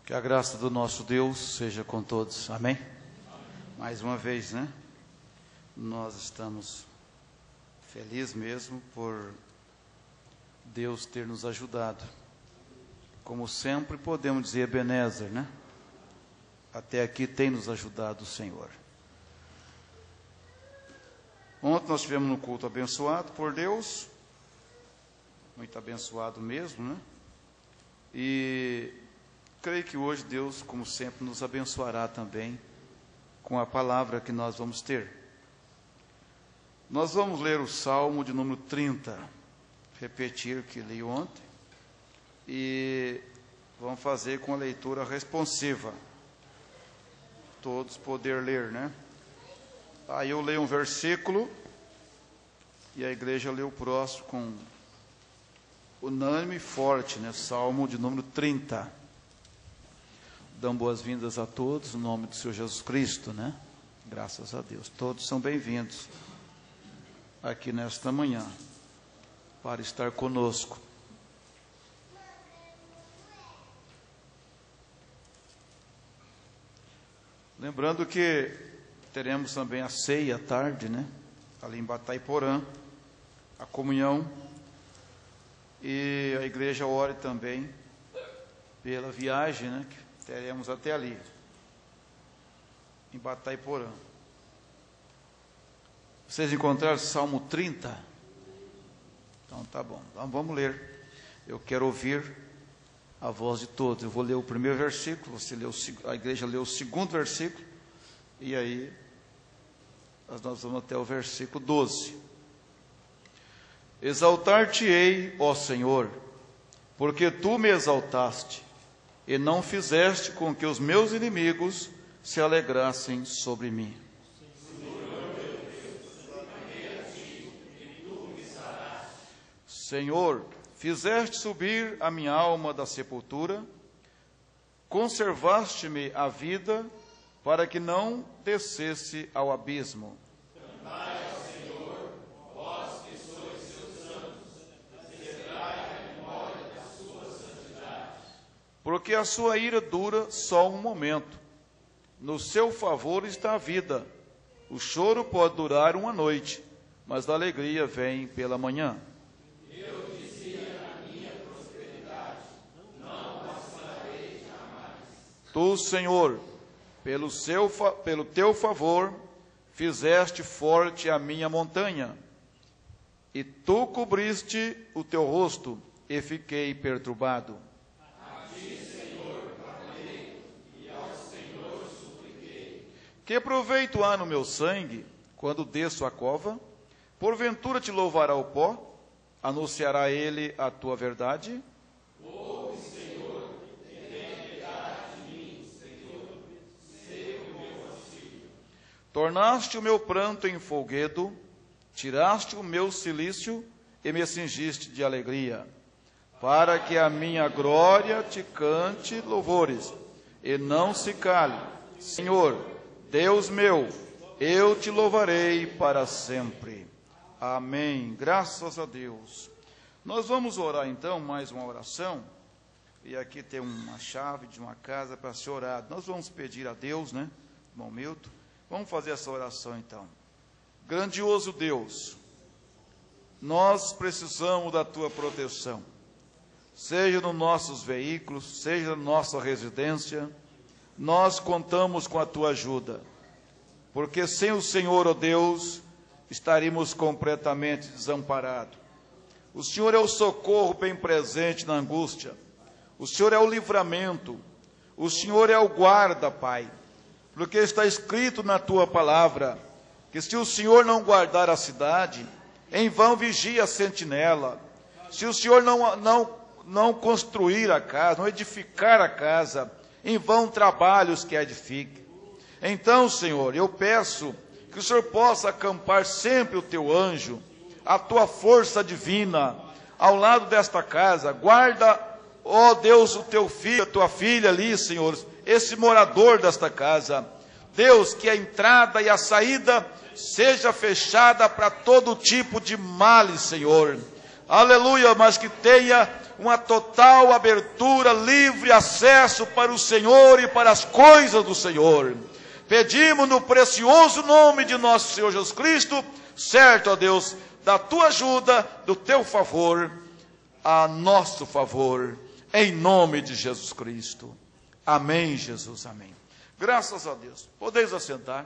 Que a graça do nosso Deus seja com todos. Amém? Mais uma vez, né? Nós estamos felizes mesmo por Deus ter nos ajudado. Como sempre podemos dizer, Ebenezer, né? Até aqui tem nos ajudado o Senhor. Ontem nós tivemos um culto abençoado por Deus. Muito abençoado mesmo, né? E creio que hoje Deus, como sempre, nos abençoará também com a palavra que nós vamos ter. Nós vamos ler o Salmo de número 30, repetir o que li ontem, e vamos fazer com a leitura responsiva. Todos poder ler, né? Aí eu leio um versículo e a igreja lê o próximo com unânime e forte, né? Salmo de número 30. Dão boas-vindas a todos, no nome do Senhor Jesus Cristo, né? Graças a Deus. Todos são bem-vindos aqui nesta manhã, para estar conosco. Lembrando que teremos também a ceia à tarde, né? Ali em Batayporã, a comunhão. E a igreja ore também pela viagem, né? Que teremos até ali, em Batayporã. Vocês encontraram o Salmo 30? Então tá bom, então vamos ler. Eu quero ouvir a voz de todos. Eu vou ler o primeiro versículo, a igreja lê o segundo versículo, e aí nós vamos até o versículo 12. Exaltar-te-ei, ó Senhor, porque tu me exaltaste, e não fizeste com que os meus inimigos se alegrassem sobre mim. Senhor, fizeste subir a minha alma da sepultura, conservaste-me a vida, para que não descesse ao abismo. Cantai ao Senhor, vós que sois seus santos, celebrai a memória da sua santidade. Porque a sua ira dura só um momento. No seu favor está a vida. O choro pode durar uma noite, mas a alegria vem pela manhã. Eu dizia na minha prosperidade, não vacilarei jamais. Tu, Senhor, pelo teu favor, fizeste forte a minha montanha, e tu cobriste o teu rosto, e fiquei perturbado. A ti, Senhor, clamei, e ao Senhor supliquei. Que proveito há no meu sangue, quando desço a cova? Porventura te louvará o pó? Anunciará ele a tua verdade? Ouve, Senhor, e tenha piedade de mim, Senhor, sei o meu auxílio. Tornaste o meu pranto em folguedo, tiraste o meu cilício e me cingiste de alegria, para que a minha glória te cante louvores, e não se cale. Senhor, Deus meu, eu te louvarei para sempre. Amém. Graças a Deus. Nós vamos orar então, mais uma oração. E aqui tem uma chave de uma casa para ser orado. Nós vamos pedir a Deus, né? Irmão Milton. Vamos fazer essa oração então. Grandioso Deus, nós precisamos da tua proteção. Seja nos nossos veículos, seja na nossa residência, nós contamos com a tua ajuda. Porque sem o Senhor, ó Deus, estaríamos completamente desamparados. O Senhor é o socorro bem presente na angústia. O Senhor é o livramento. O Senhor é o guarda, Pai. Porque está escrito na tua palavra, que se o Senhor não guardar a cidade, em vão vigia a sentinela. Se o Senhor não construir a casa, não edificar a casa, em vão trabalhos que edifique. Então, Senhor, eu peço que o Senhor possa acampar sempre o teu anjo, a tua força divina, ao lado desta casa. Guarda, ó Deus, o teu filho, a tua filha ali, Senhor, esse morador desta casa. Deus, que a entrada e a saída seja fechada para todo tipo de males, Senhor. aleluia, mas que tenha uma total abertura, livre acesso para o Senhor e para as coisas do Senhor. Pedimos no precioso nome de nosso Senhor Jesus Cristo, certo, ó Deus, da tua ajuda, do teu favor, a nosso favor, em nome de Jesus Cristo. Amém, Jesus, amém. Graças a Deus. Podeis assentar.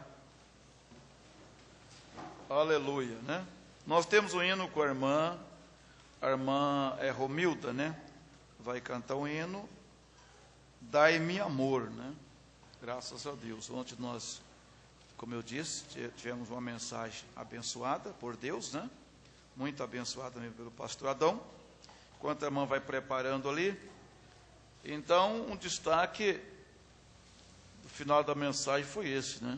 Aleluia, né? Nós temos um hino com a irmã é Romilda, né? Vai cantar um hino, Dai-me amor, né? Graças a Deus. Ontem nós, como eu disse, tivemos uma mensagem abençoada por Deus, né? Muito abençoada mesmo pelo pastor Adão. Enquanto a irmã vai preparando ali, então um destaque do final da mensagem foi esse, né?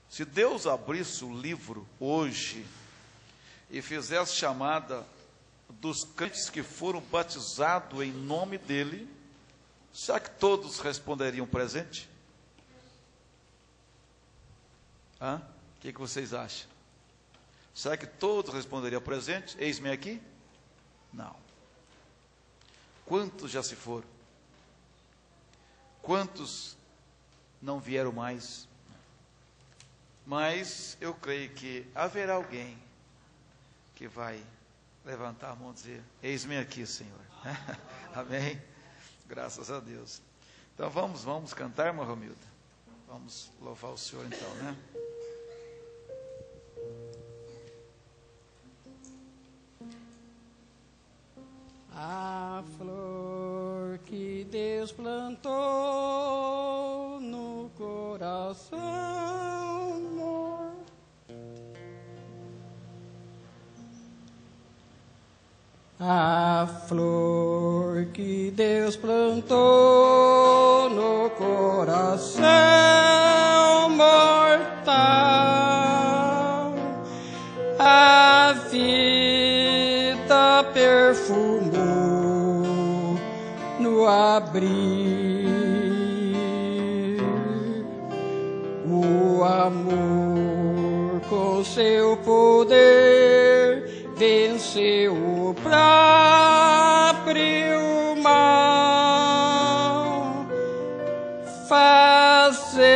Se Deus abrisse o livro hoje e fizesse chamada dos crentes que foram batizados em nome dele, será que todos responderiam presente? O que vocês acham? Será que todos responderiam presente? Eis-me aqui? Não. Quantos já se foram? Quantos não vieram mais? Mas eu creio que haverá alguém que vai levantar a mão e dizer: eis-me aqui, Senhor. Amém? Graças a Deus. Então vamos cantar, irmã Romilda. Vamos louvar o Senhor então, né? A flor que Deus plantou no coração, amor. A flor que Deus plantou no coração mortal, a vida perfumou no abrir. O amor com seu poder venceu o próprio mal, fazendo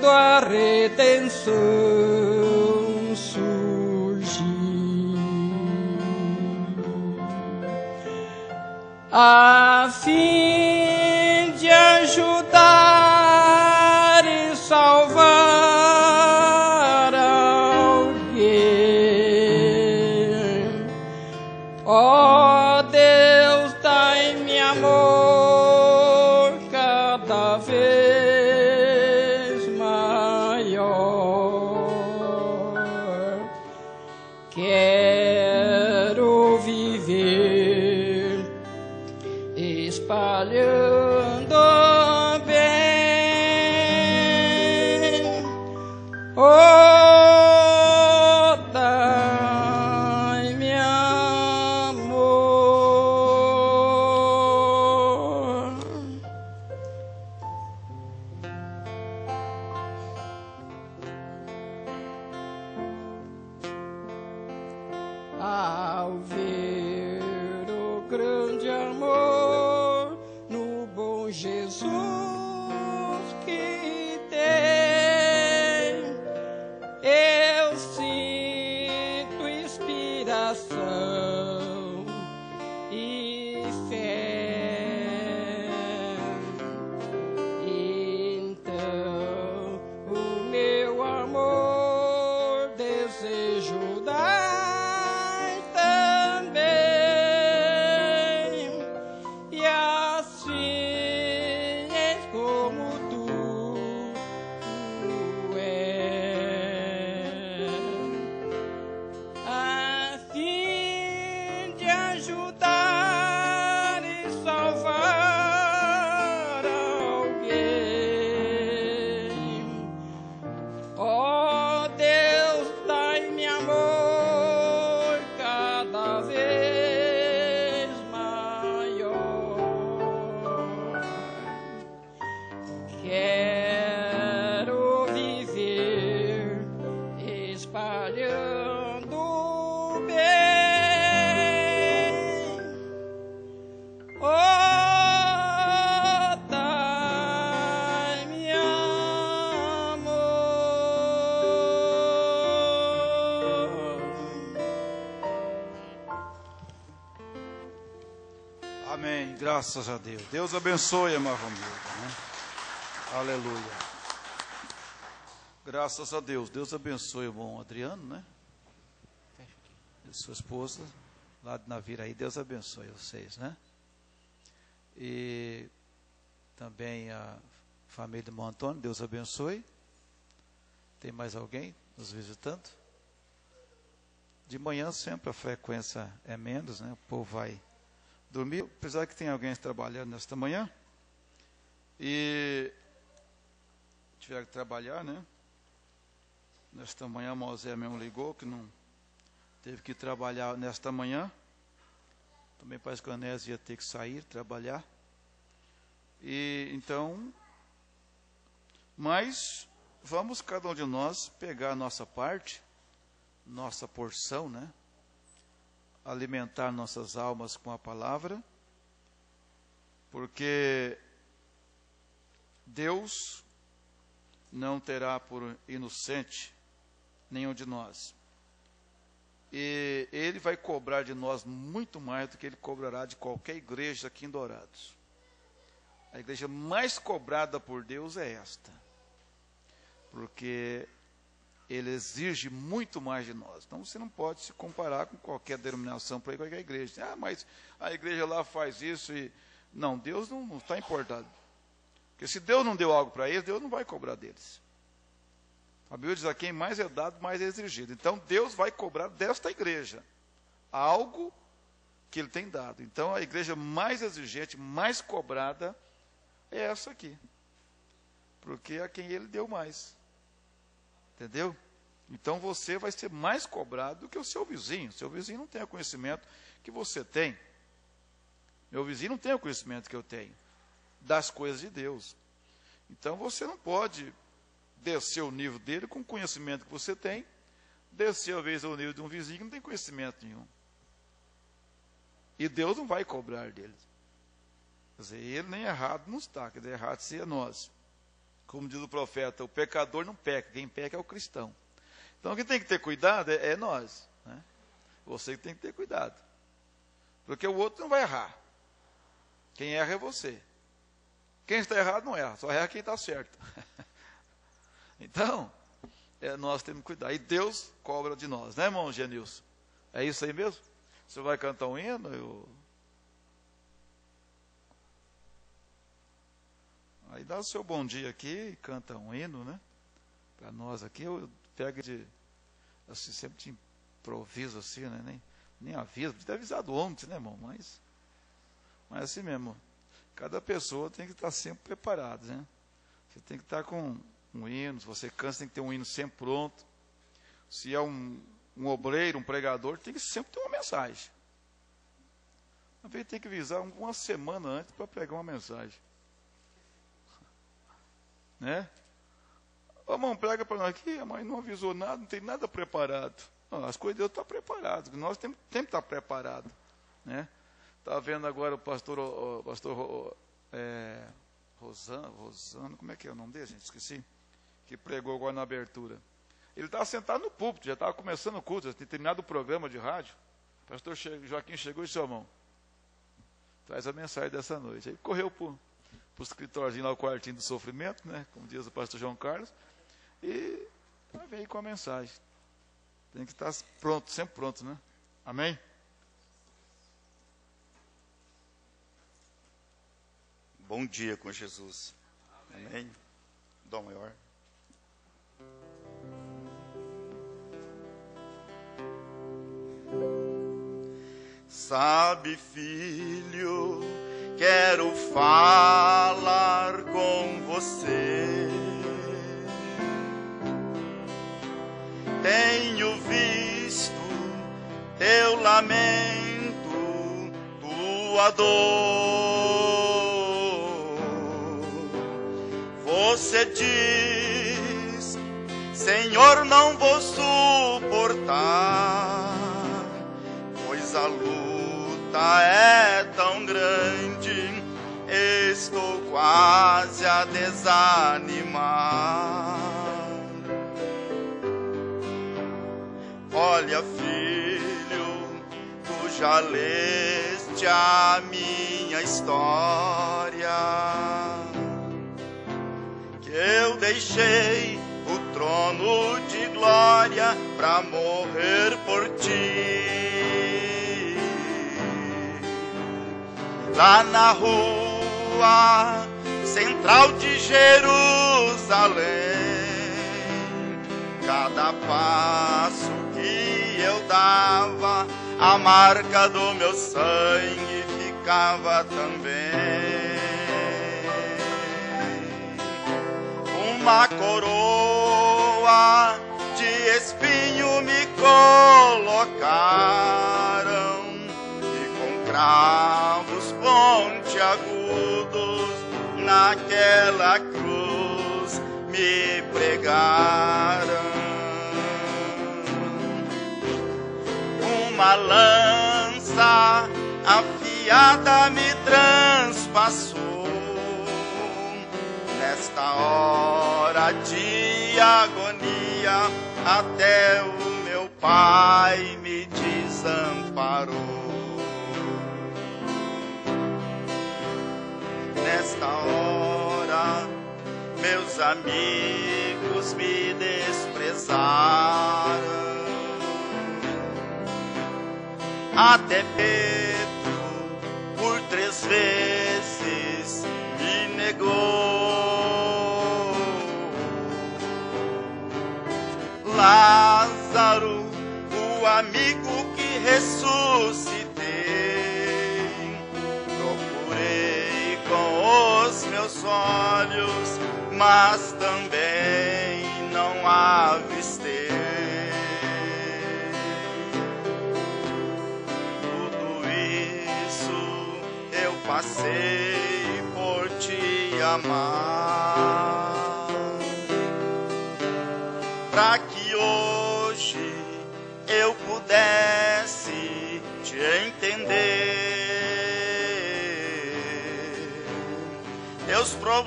a redenção surgir, a fim de ajudar e salvar alguém. Ó Deus, dai-me amor cada vez maior. Quero viver espalhando bem. Oh, dai-me amor. Ao ver o grande amor no bom Jesus que tem, eu sinto inspiração e fé. Então o meu amor desejo dar também, e assim Amém, graças a Deus. Deus abençoe, irmã Romilda, né? Aleluia. Graças a Deus. Deus abençoe o irmão Adriano, né? E sua esposa, lá de Naviraí. Deus abençoe vocês, né? E também a família do irmão Antônio, Deus abençoe. Tem mais alguém nos visitando? De manhã sempre a frequência é menos, né? O povo vai dormir, apesar que tem alguém trabalhando nesta manhã. E tiveram que trabalhar, né? Nesta manhã, Mosé mesmo ligou que não teve que trabalhar nesta manhã. Também parece que o Anésio ia ter que sair, trabalhar. E então, mas vamos cada um de nós pegar a nossa parte, nossa porção, né? Alimentar nossas almas com a palavra, porque Deus não terá por inocente nenhum de nós. E Ele vai cobrar de nós muito mais do que Ele cobrará de qualquer igreja aqui em Dourados. A igreja mais cobrada por Deus é esta, porque Ele exige muito mais de nós. Então você não pode se comparar com qualquer denominação para ir qualquer igreja. Ah, mas a igreja lá faz isso e... Não, Deus não está importado. Porque se Deus não deu algo para eles, Deus não vai cobrar deles. A Bíblia diz: a quem mais é dado, mais é exigido. Então Deus vai cobrar desta igreja algo que Ele tem dado. Então a igreja mais exigente, mais cobrada é essa aqui. Porque é a quem Ele deu mais. Entendeu? Então você vai ser mais cobrado do que o seu vizinho. Seu vizinho não tem o conhecimento que você tem. Meu vizinho não tem o conhecimento que eu tenho das coisas de Deus. Então você não pode descer o nível dele com o conhecimento que você tem, descer às vezes o nível de um vizinho que não tem conhecimento nenhum. E Deus não vai cobrar dele. Quer dizer, ele nem errado não está, quer dizer, errado seria nós. Como diz o profeta, o pecador não peca, quem peca é o cristão. Então quem tem que ter cuidado é nós, né? Você que tem que ter cuidado. Porque o outro não vai errar. Quem erra é você. Quem está errado não erra, só erra quem está certo. Então, nós temos que cuidar. E Deus cobra de nós, né, irmão Genilson? É isso aí mesmo? Você vai cantar um hino? Aí dá o seu bom dia aqui, canta um hino, né? Para nós aqui, eu pego assim, sempre de improviso assim, né? Nem aviso, podia ter avisado ontem, né, irmão? Mas assim mesmo, cada pessoa tem que estar sempre preparado, né? Você tem que estar com um hino, se você canta, você tem que ter um hino sempre pronto. Se é um obreiro, um pregador, tem que sempre ter uma mensagem. Às vezes tem que avisar uma semana antes para pregar uma mensagem. Né? Ô, irmão, prega para nós aqui, mas não avisou nada, não tem nada preparado. Não, as coisas de Deus estão preparadas, nós temos que estar preparados. Né? Estava vendo agora o pastor Rosano, como é que é o nome dele, gente? Esqueci. Que pregou agora na abertura. Ele estava sentado no púlpito, já estava começando o culto, já tinha terminado o programa de rádio. O pastor Joaquim chegou e disse: irmão, traz a mensagem dessa noite. Aí correu para o escritóriozinho lá, o quartinho do sofrimento, né? Como diz o pastor João Carlos, e veio com a mensagem. Tem que estar pronto, sempre pronto, né? Amém? Bom dia com Jesus. Amém? Dó maior. Sabe, filho, quero falar com você. Tenho visto teu lamento, tua dor. Você diz: Senhor, não vou suportar, pois a luta é tão grande, estou quase a desanimar. Olha, filho, tu já leste conte a minha história, que eu deixei o trono de glória pra morrer por ti. Lá na rua central de Jerusalém, cada passo que eu dava, a marca do meu sangue ficava também. Uma coroa de espinho me colocaram e com cravos pontiagudos naquela cruz me pregaram. Uma lança afiada me transpassou nesta hora de agonia, até o meu Pai me desamparou. Nesta hora meus amigos me desprezaram, até Pedro por 3 vezes me negou. Lázaro, o amigo que ressuscitei, procurei com os meus olhos, mas também não avistei. Passei por te amar, para que hoje eu pudesse te entender. Teus problemas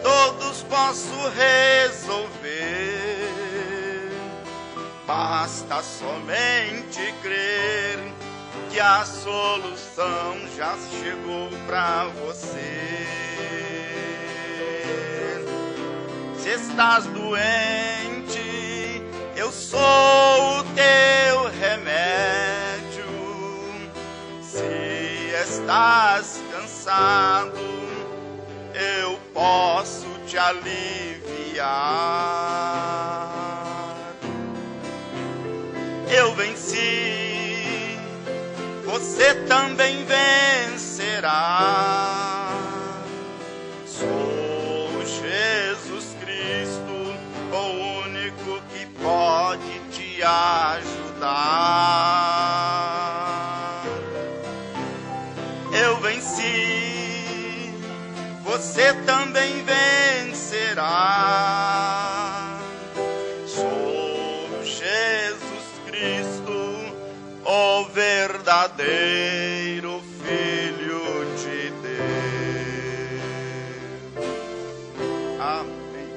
todos posso resolver, basta somente crer que a solução já chegou pra você. Se estás doente, eu sou o teu remédio. Se estás cansado, eu posso te aliviar. Eu venci, você também vencerá. Sou Jesus Cristo, o único que pode te ajudar. Eu venci, você também vencerá. Sou Jesus Cristo, o verdadeiro Filho de Deus. Amém.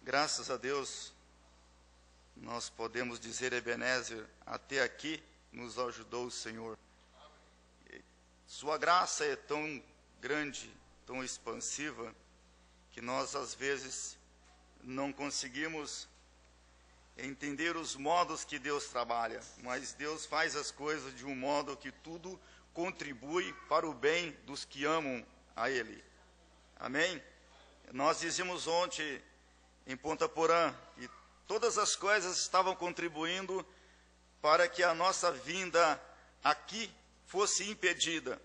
Graças a Deus, nós podemos dizer, Ebenezer, até aqui nos ajudou o Senhor. Sua graça é tão grande, tão expansiva, que nós às vezes não conseguimos entender os modos que Deus trabalha, mas Deus faz as coisas de um modo que tudo contribui para o bem dos que amam a Ele. Amém? Nós dizíamos ontem em Ponta Porã que todas as coisas estavam contribuindo para que a nossa vinda aqui fosse impedida,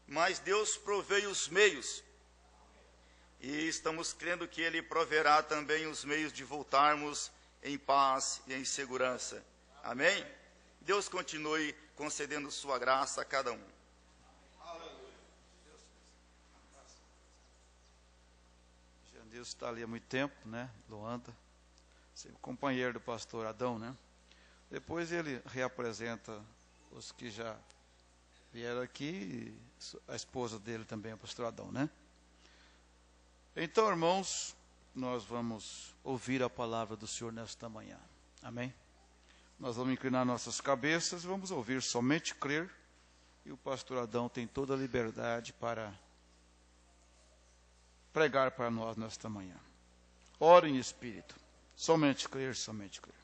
mas Deus proveio os meios. E estamos crendo que Ele proverá também os meios de voltarmos em paz e em segurança. Amém? Deus continue concedendo sua graça a cada um. Deus está ali há muito tempo, né? Luanda, sempre companheiro do pastor Adão, né? Depois ele reapresenta os que já vieram aqui, e a esposa dele também, o pastor Adão, né? Então, irmãos, nós vamos ouvir a palavra do Senhor nesta manhã. Amém? Nós vamos inclinar nossas cabeças e vamos ouvir somente crer. E o pastor Adão tem toda a liberdade para pregar para nós nesta manhã. Ore em espírito. Somente crer, somente crer.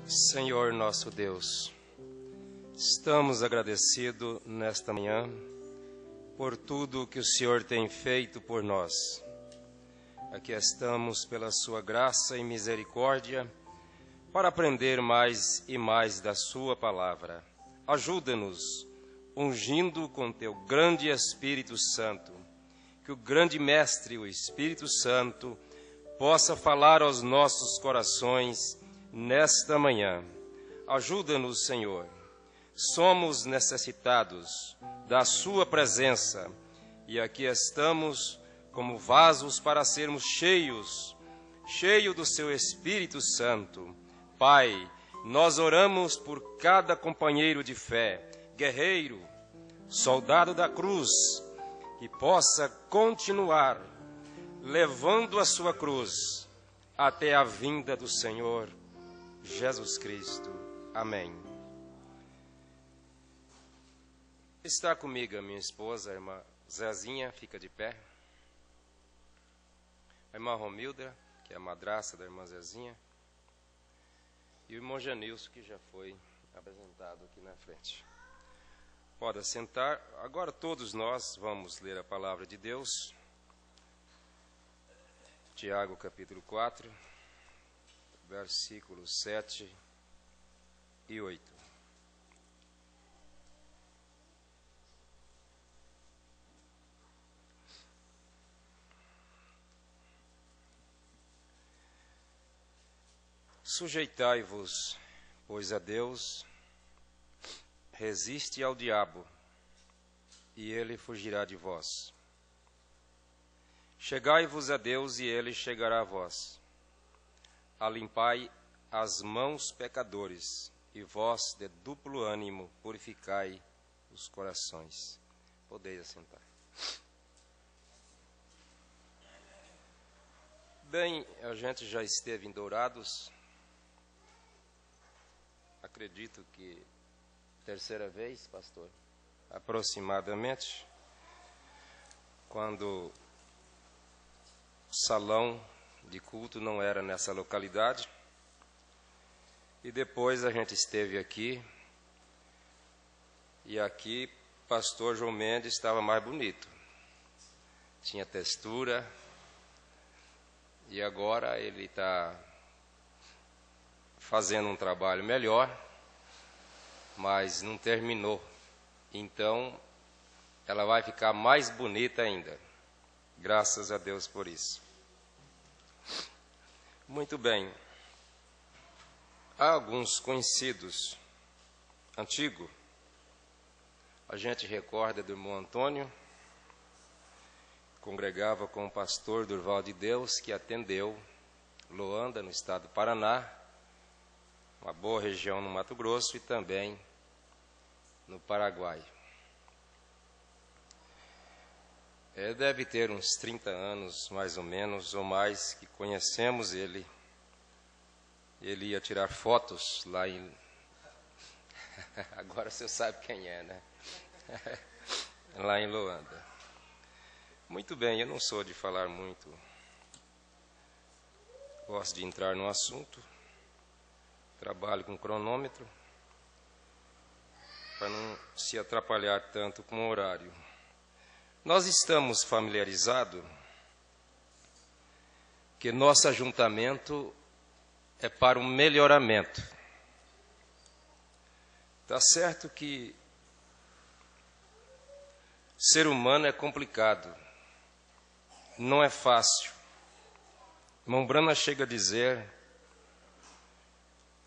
Senhor nosso Deus, estamos agradecidos nesta manhã por tudo que o Senhor tem feito por nós. Aqui estamos pela sua graça e misericórdia para aprender mais e mais da sua palavra. Ajuda-nos, ungindo com teu grande Espírito Santo, que o grande Mestre, o Espírito Santo, possa falar aos nossos corações nesta manhã. Ajuda-nos, Senhor. Somos necessitados da sua presença e aqui estamos como vasos para sermos cheios do seu Espírito Santo. Pai, nós oramos por cada companheiro de fé, guerreiro, soldado da cruz, que possa continuar levando a sua cruz até a vinda do Senhor Jesus Cristo. Amém. Está comigo a minha esposa, a irmã Zezinha, fica de pé. A irmã Romilda, que é a madrasta da irmã Zezinha. E o irmão Janilson, que já foi apresentado aqui na frente. Pode sentar. Agora todos nós vamos ler a palavra de Deus. Tiago capítulo 4. Versículos 7 e 8. Sujeitai-vos, pois, a Deus, resiste ao diabo, e ele fugirá de vós. Chegai-vos a Deus, e ele chegará a vós. Alimpai as mãos, pecadores, e vós, de duplo ânimo, purificai os corações. Podeis assentar. Bem, a gente já esteve em Dourados, acredito que terceira vez, pastor, aproximadamente, quando o salão de culto não era nessa localidade. E depois a gente esteve aqui, e aqui pastor João Mendes estava mais bonito. Tinha textura, e agora ele está fazendo um trabalho melhor, mas não terminou. Então, ela vai ficar mais bonita ainda. Graças a Deus por isso. Muito bem. Há alguns conhecidos antigos. A gente recorda do irmão Antônio, congregava com o pastor Durval de Deus, que atendeu Loanda, no estado do Paraná, uma boa região no Mato Grosso e também no Paraguai. Deve ter uns 30 anos, mais ou menos, ou mais, que conhecemos ele. Ele ia tirar fotos lá em... Agora você sabe quem é, né? Lá em Loanda. Muito bem, eu não sou de falar muito. Gosto de entrar no assunto. Trabalho com cronômetro. para não se atrapalhar tanto com o horário. Nós estamos familiarizados que nosso ajuntamento é para o melhoramento. Está certo que ser humano é complicado, não é fácil. Irmão Brana chega a dizer,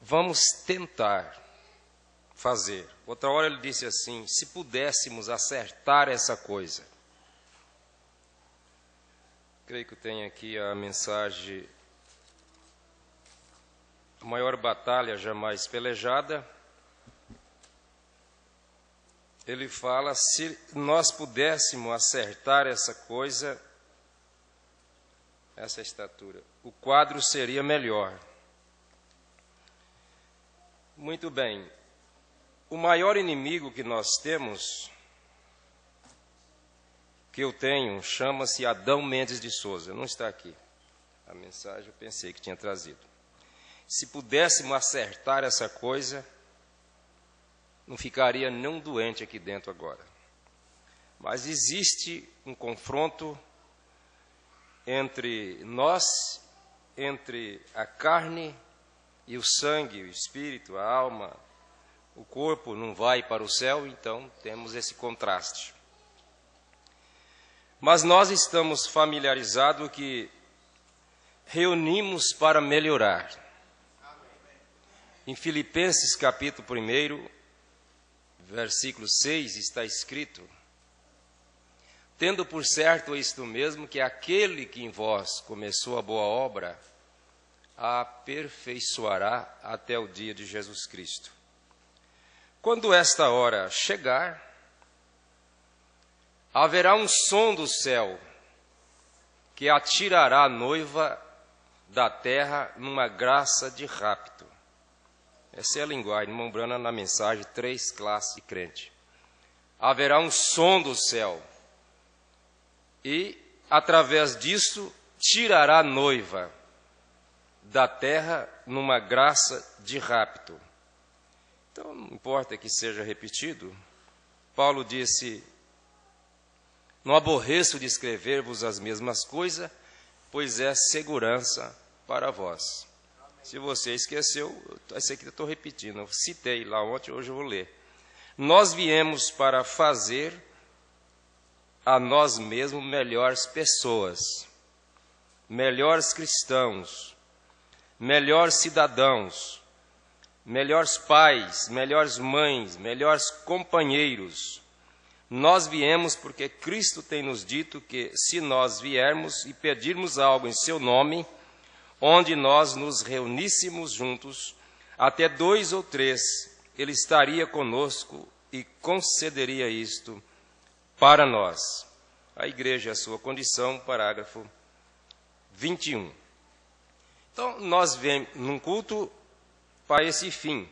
vamos tentar fazer. Outra hora ele disse assim, se pudéssemos acertar essa coisa. Creio que tem aqui a mensagem, a maior batalha jamais pelejada. Ele fala, se nós pudéssemos acertar essa coisa, essa estatura, o quadro seria melhor. Muito bem. O maior inimigo que nós temos, que eu tenho, chama-se Adão Mendes de Souza. Não está aqui. A mensagem eu pensei que tinha trazido. Se pudéssemos acertar essa coisa, não ficaria nenhum doente aqui dentro agora. Mas existe um confronto entre nós, entre a carne e o sangue, o espírito, a alma. O corpo não vai para o céu, então temos esse contraste. Mas nós estamos familiarizados que reunimos para melhorar. Em Filipenses capítulo 1, versículo 6, está escrito, tendo por certo isto mesmo, que aquele que em vós começou a boa obra, a aperfeiçoará até o dia de Jesus Cristo. Quando esta hora chegar, haverá um som do céu, que atirará a noiva da terra numa graça de rapto. Essa é a linguagem, irmão Brana, na mensagem, 3 classes de crente. Haverá um som do céu, e, através disso, tirará a noiva da terra numa graça de rapto. Então, não importa que seja repetido, Paulo disse, não aborreço de escrever-vos as mesmas coisas, pois é segurança para vós. Se você esqueceu, esse aqui eu estou repetindo, eu citei lá ontem, hoje eu vou ler. Nós viemos para fazer a nós mesmos melhores pessoas, melhores cristãos, melhores cidadãos, melhores pais, melhores mães, melhores companheiros. Nós viemos porque Cristo tem nos dito que se nós viermos e pedirmos algo em seu nome, onde nós nos reuníssemos juntos, até 2 ou 3, Ele estaria conosco e concederia isto para nós. A igreja é a sua condição, parágrafo 21. Então, nós vemos num culto para esse fim,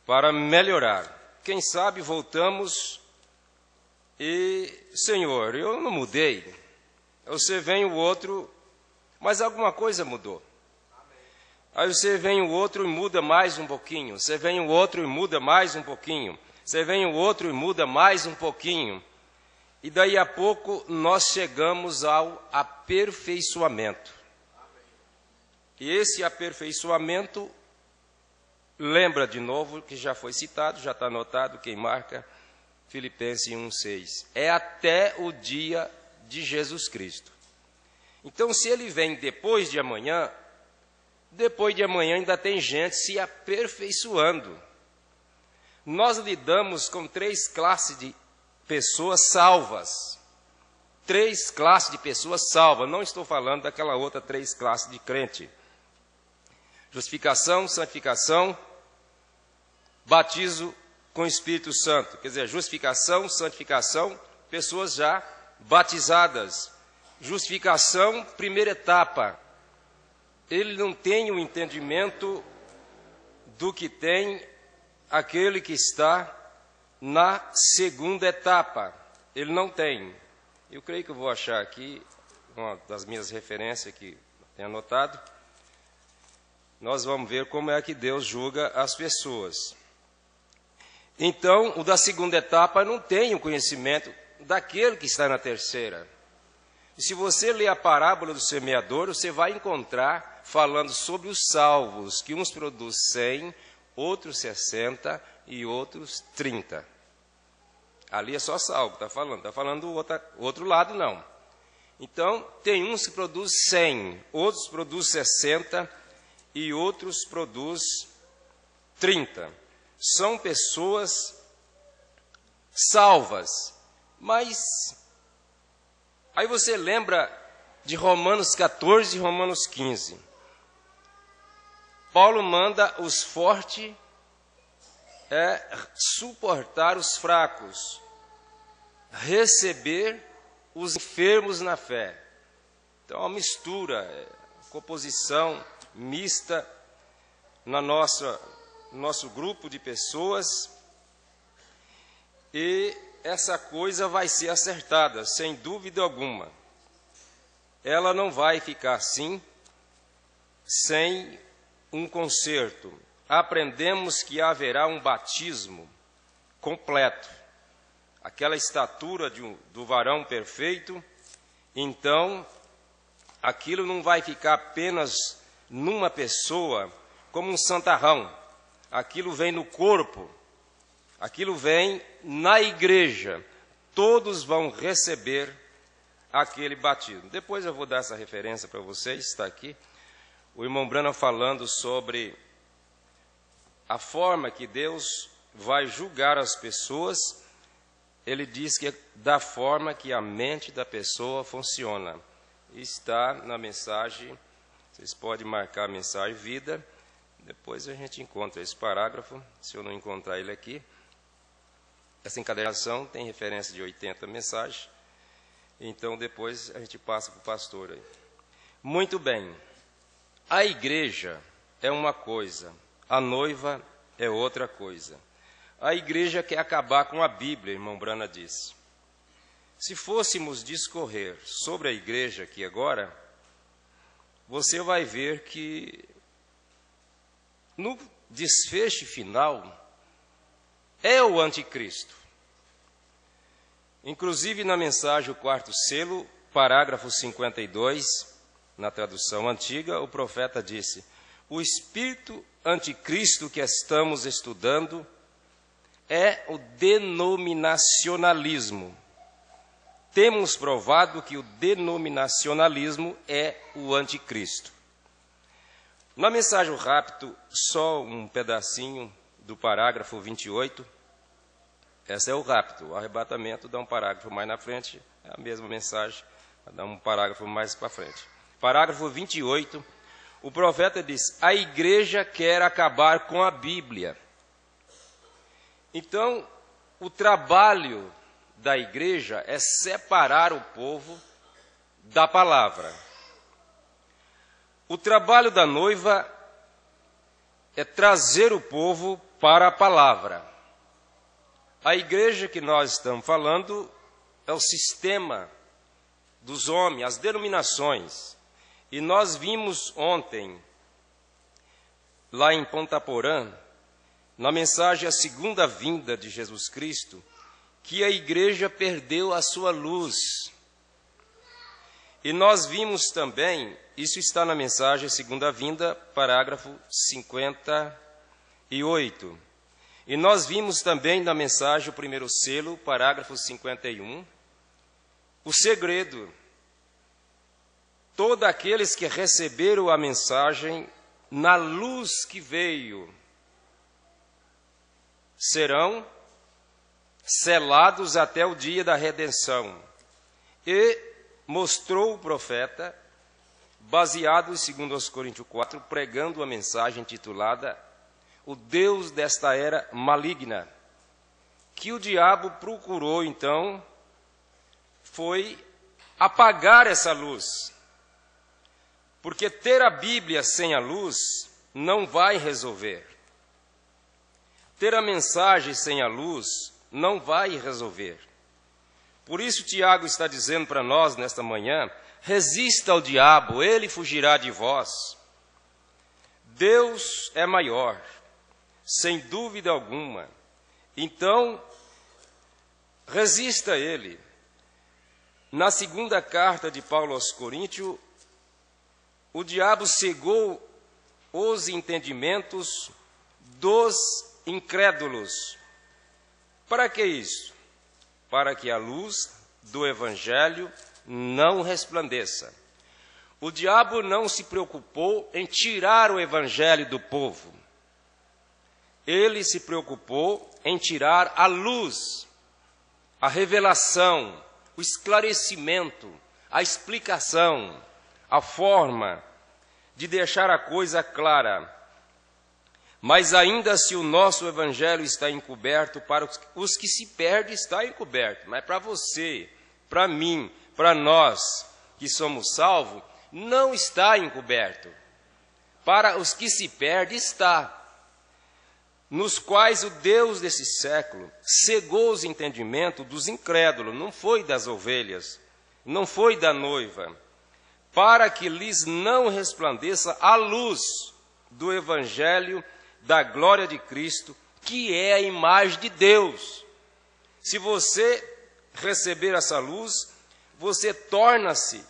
para melhorar. Quem sabe voltamos e, Senhor, eu não mudei. Você vem o outro, mas alguma coisa mudou. Aí você vem o outro e muda mais um pouquinho. Você vem o outro e muda mais um pouquinho. Você vem o outro e muda mais um pouquinho. E daí a pouco nós chegamos ao aperfeiçoamento. E esse aperfeiçoamento, lembra de novo que já foi citado, já está anotado, quem marca, Filipenses 1,6. É até o dia de Jesus Cristo. Então, se ele vem depois de amanhã ainda tem gente se aperfeiçoando. Nós lidamos com 3 classes de pessoas salvas. 3 classes de pessoas salvas. Não estou falando daquela outra 3 classes de crente. Justificação, santificação, batizo com o Espírito Santo. Quer dizer, justificação, santificação, pessoas já batizadas. Justificação, primeira etapa. Ele não tem o entendimento do que tem aquele que está na segunda etapa. Ele não tem. Eu creio que eu vou achar aqui uma das minhas referências que tenho anotado. Nós vamos ver como é que Deus julga as pessoas. Então, o da segunda etapa não tem o conhecimento daquele que está na terceira. E se você ler a parábola do semeador, você vai encontrar falando sobre os salvos, que uns produzem 100, outros 60 e outros 30. Ali é só salvo, está falando do outro lado não. Então, tem uns que produzem 100, outros produzem 60 e outros produzem 30. São pessoas salvas, mas aí você lembra de Romanos 14 e Romanos 15. Paulo manda os fortes suportar os fracos, receber os enfermos na fé. Então, é uma mistura, composição mista no nosso grupo de pessoas, e essa coisa vai ser acertada, sem dúvida alguma. Ela não vai ficar assim, sem um conserto. Aprendemos que haverá um batismo completo, aquela estatura do varão perfeito. Então, aquilo não vai ficar apenas numa pessoa, como um santarrão. Aquilo vem no corpo, aquilo vem na igreja. Todos vão receber aquele batismo. Depois eu vou dar essa referência para vocês, está aqui. O irmão Branham falando sobre a forma que Deus vai julgar as pessoas. Ele diz que é da forma que a mente da pessoa funciona. Está na mensagem, vocês podem marcar a mensagem vida. Depois a gente encontra esse parágrafo, se eu não encontrar ele aqui. Essa encadernação tem referência de 80 mensagens. Então depois a gente passa para o pastor aí. Muito bem. A igreja é uma coisa, a noiva é outra coisa. A igreja quer acabar com a Bíblia, irmão Brana disse. Se fôssemos discorrer sobre a igreja aqui agora, você vai ver que no desfecho final é o anticristo. Inclusive na mensagem O Quarto Selo, parágrafo 52, na tradução antiga, o profeta disse: o espírito anticristo que estamos estudando é o denominacionalismo. Temos provado que o denominacionalismo é o anticristo. Na mensagem rápido, só um pedacinho do parágrafo 28. Esse é o rápido. O arrebatamento dá um parágrafo mais na frente, é a mesma mensagem, dá um parágrafo mais para frente. Parágrafo 28, o profeta diz: a igreja quer acabar com a Bíblia. Então, o trabalho da igreja é separar o povo da palavra. O trabalho da noiva é trazer o povo para a palavra. A igreja que nós estamos falando é o sistema dos homens, as denominações. E nós vimos ontem, lá em Ponta Porã, na mensagem A Segunda Vinda de Jesus Cristo, que a igreja perdeu a sua luz. E nós vimos também, isso está na mensagem A Segunda Vinda, parágrafo 58. E nós vimos também na mensagem O Primeiro Selo, parágrafo 51, o segredo. Todos aqueles que receberam a mensagem na luz que veio serão selados até o dia da redenção. E mostrou o profeta, baseado em 2 Coríntios 4, pregando a mensagem intitulada O Deus desta era maligna, que o diabo procurou, então, foi apagar essa luz. Porque ter a Bíblia sem a luz não vai resolver. Ter a mensagem sem a luz não vai resolver. Por isso Tiago está dizendo para nós nesta manhã: resista ao diabo, ele fugirá de vós. Deus é maior, sem dúvida alguma. Então, resista a ele. Na segunda carta de Paulo aos Coríntios, o diabo cegou os entendimentos dos incrédulos. Para que isso? Para que a luz do Evangelho não resplandeça. O diabo não se preocupou em tirar o Evangelho do povo. Ele se preocupou em tirar a luz, a revelação, o esclarecimento, a explicação, a forma de deixar a coisa clara. Mas ainda se o nosso Evangelho está encoberto, para os que se perdem está encoberto. Mas para você, para mim, para nós que somos salvos, não está encoberto. Para os que se perdem está. Nos quais o Deus desse século cegou os entendimentos dos incrédulos, não foi das ovelhas, não foi da noiva, para que lhes não resplandeça a luz do Evangelho da glória de Cristo, que é a imagem de Deus. Se você receber essa luz, você torna-se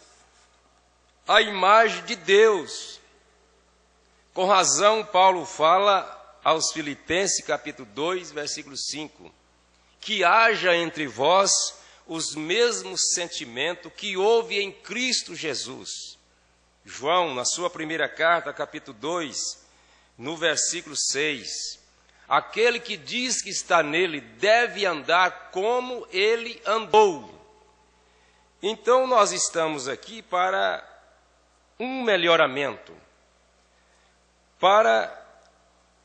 a imagem de Deus. Com razão, Paulo fala aos Filipenses, capítulo 2, versículo 5, que haja entre vós os mesmos sentimentos que houve em Cristo Jesus. João, na sua primeira carta, capítulo 2, no versículo 6, aquele que diz que está nele deve andar como ele andou. Então nós estamos aqui para um melhoramento, para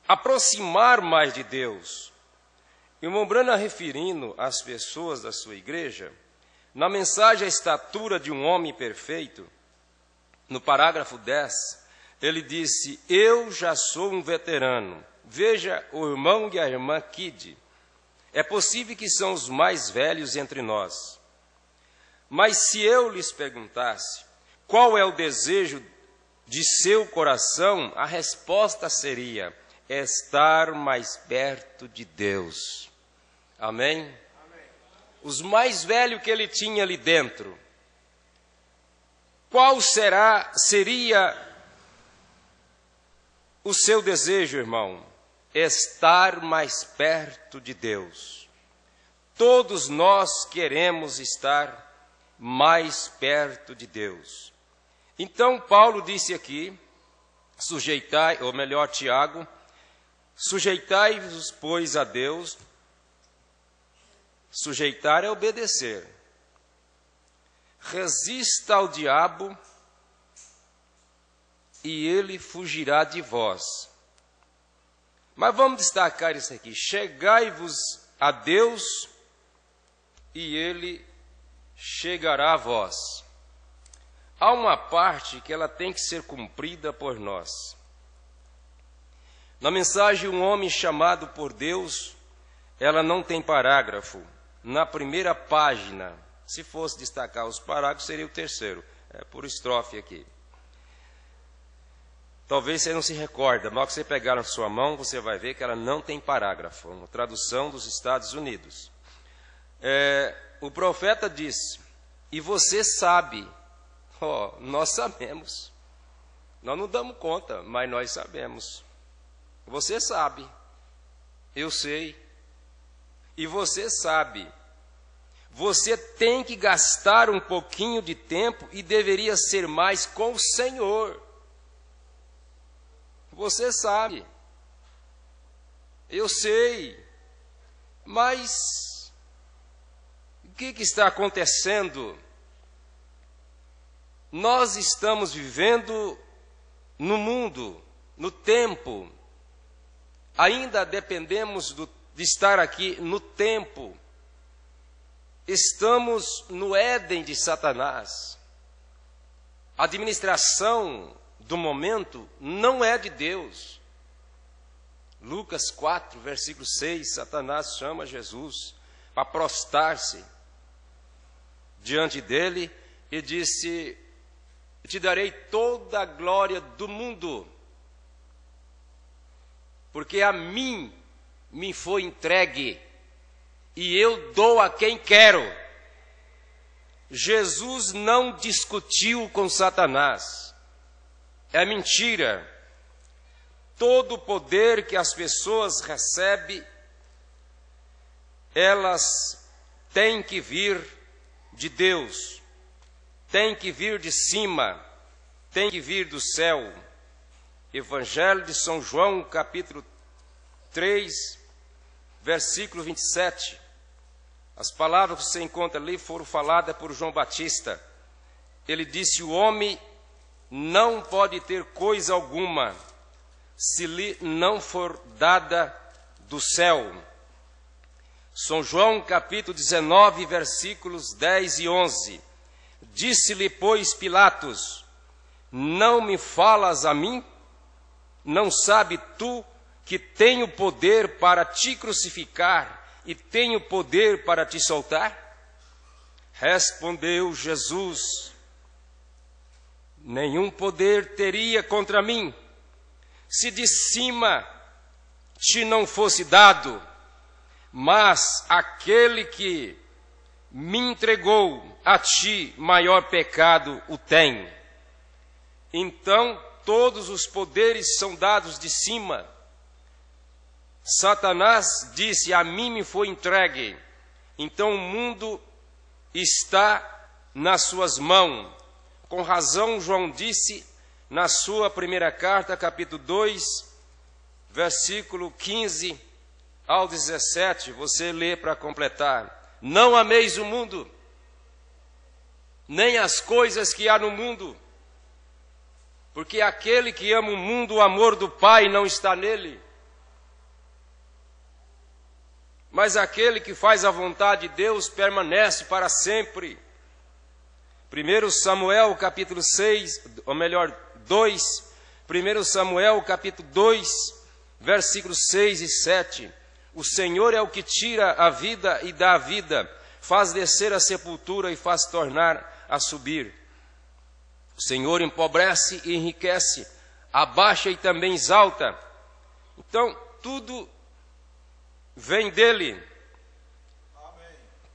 aproximar mais de Deus. Irmão Branham, referindo às pessoas da sua igreja, na mensagem A Estatura de um Homem Perfeito, no parágrafo 10, ele disse: eu já sou um veterano. Veja o irmão e a irmã Kid. É possível que são os mais velhos entre nós. Mas se eu lhes perguntasse qual é o desejo de seu coração, a resposta seria: estar mais perto de Deus. Amém? Amém. Os mais velhos que ele tinha ali dentro, qual seria o seu desejo, irmão? Estar mais perto de Deus. Todos nós queremos estar mais perto de Deus. Então Paulo disse aqui, sujeitai, ou melhor, Tiago, sujeitai-vos, pois, a Deus. Sujeitar é obedecer. Resista ao diabo e ele fugirá de vós. Mas vamos destacar isso aqui. Chegai-vos a Deus e ele chegará a vós. Há uma parte que ela tem que ser cumprida por nós. Na mensagem Um Homem Chamado por Deus, ela não tem parágrafo. Na primeira página, se fosse destacar os parágrafos, seria o terceiro. É por estrofe aqui. Talvez você não se recorda, mas que você pegar na sua mão, você vai ver que ela não tem parágrafo. Uma tradução dos Estados Unidos. O profeta disse: e você sabe. Nós sabemos. Nós não damos conta, mas nós sabemos. Você sabe. Eu sei. E você sabe. Você tem que gastar um pouquinho de tempo e deveria ser mais com o Senhor. Você sabe. Eu sei. Mas o que está acontecendo? Nós estamos vivendo no mundo, no tempo. Ainda dependemos de estar aqui no tempo. Estamos no Éden de Satanás. A administração do momento não é de Deus. Lucas 4, versículo 6, Satanás chama Jesus para prostrar-se diante dele e disse: te darei toda a glória do mundo, porque a mim me foi entregue e eu dou a quem quero. Jesus não discutiu com Satanás. É mentira. Todo o poder que as pessoas recebem, elas têm que vir de Deus, têm que vir de cima, têm que vir do céu. Evangelho de São João, capítulo 3, versículo 27. As palavras que você encontra ali foram faladas por João Batista. Ele disse: o homem não pode ter coisa alguma se lhe não for dada do céu. São João capítulo 19, versículos 10 e 11. Disse-lhe, pois, Pilatos: não me falas a mim? Não sabe tu que tenho poder para te crucificar e tenho poder para te soltar? Respondeu Jesus: nenhum poder teria contra mim, se de cima te não fosse dado, mas aquele que me entregou a ti, maior pecado o tem. Então, todos os poderes são dados de cima. Satanás disse: a mim me foi entregue. Então o mundo está nas suas mãos. Com razão, João disse na sua primeira carta, capítulo 2, versículo 15 ao 17, você lê para completar: não ameis o mundo, nem as coisas que há no mundo, porque aquele que ama o mundo, o amor do Pai não está nele. Mas aquele que faz a vontade de Deus permanece para sempre. 1 Samuel capítulo 6, ou melhor, 2, 1 Samuel capítulo 2, versículos 6 e 7. O Senhor é o que tira a vida e dá a vida, faz descer a sepultura e faz tornar a subir. O Senhor empobrece e enriquece, abaixa e também exalta. Então, tudo vem dele. Amém.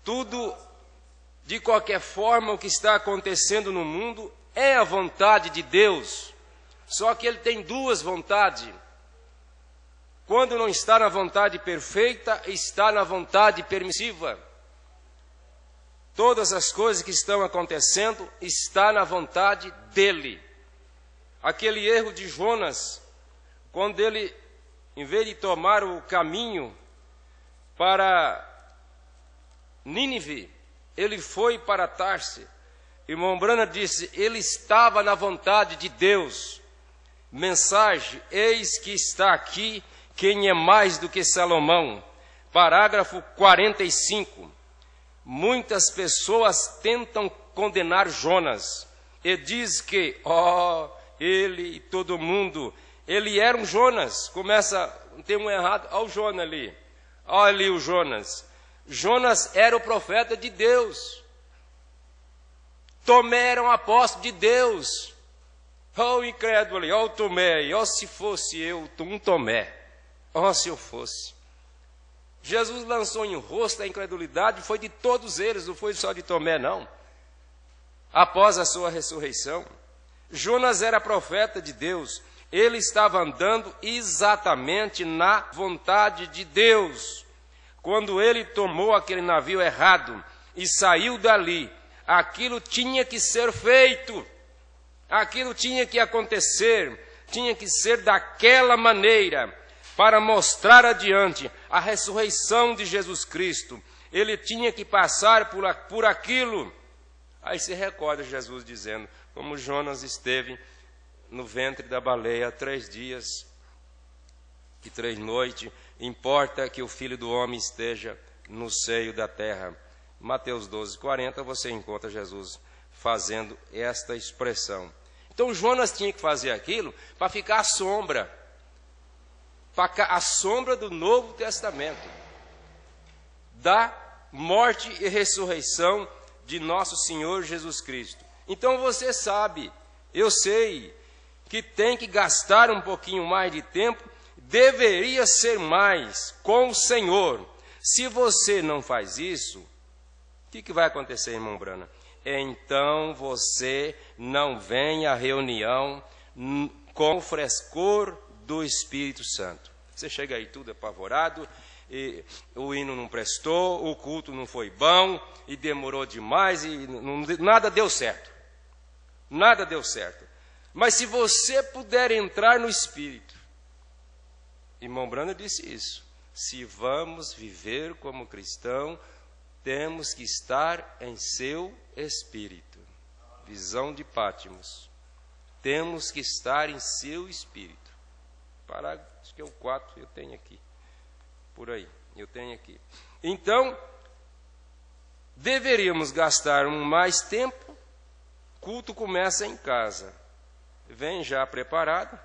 Tudo, de qualquer forma, o que está acontecendo no mundo é a vontade de Deus. Só que ele tem duas vontades. Quando não está na vontade perfeita, está na vontade permissiva. Todas as coisas que estão acontecendo está na vontade dele. Aquele erro de Jonas, quando ele, em vez de tomar o caminho para Nínive, ele foi para Tarse. Irmão Brana disse: ele estava na vontade de Deus. Mensagem: eis que está aqui quem é mais do que Salomão. Parágrafo 45. Muitas pessoas tentam condenar Jonas e diz que, ele e todo mundo, ele era um Jonas. Começa, tem um errado, olha o Jonas ali. Olha ali o Jonas. Jonas era o profeta de Deus. Tomé era um apóstolo de Deus. Olha o incrédulo ali, olha o Tomé. Olha se fosse eu, um Tomé. Olha se eu fosse. Jesus lançou em rosto a incredulidade, foi de todos eles, não foi só de Tomé, não. Após a sua ressurreição, Jonas era profeta de Deus. Ele estava andando exatamente na vontade de Deus. Quando ele tomou aquele navio errado e saiu dali, aquilo tinha que ser feito. Aquilo tinha que acontecer, tinha que ser daquela maneira, para mostrar adiante a ressurreição de Jesus Cristo. Ele tinha que passar por aquilo. Aí se recorda Jesus dizendo, como Jonas esteve no ventre da baleia 3 dias e 3 noites, importa que o Filho do Homem esteja no seio da terra. Mateus 12, 40, você encontra Jesus fazendo esta expressão. Então Jonas tinha que fazer aquilo para ficar à sombra. A sombra do Novo Testamento, da morte e ressurreição de nosso Senhor Jesus Cristo. Então você sabe, eu sei, que tem que gastar um pouquinho mais de tempo, deveria ser mais com o Senhor. Se você não faz isso, o que vai acontecer, irmão Brana? Então você não vem à reunião com o frescor do Espírito Santo. Você chega aí tudo apavorado, e o hino não prestou, o culto não foi bom, e demorou demais, e nada deu certo. Nada deu certo. Mas se você puder entrar no Espírito, irmão Brana disse isso, se vamos viver como cristão, temos que estar em seu Espírito. Visão de Pátimos. Temos que estar em seu Espírito. Parágrafo, acho que é o 4, eu tenho aqui. Por aí, eu tenho aqui. Então, deveríamos gastar mais tempo. Culto começa em casa. Vem já preparado.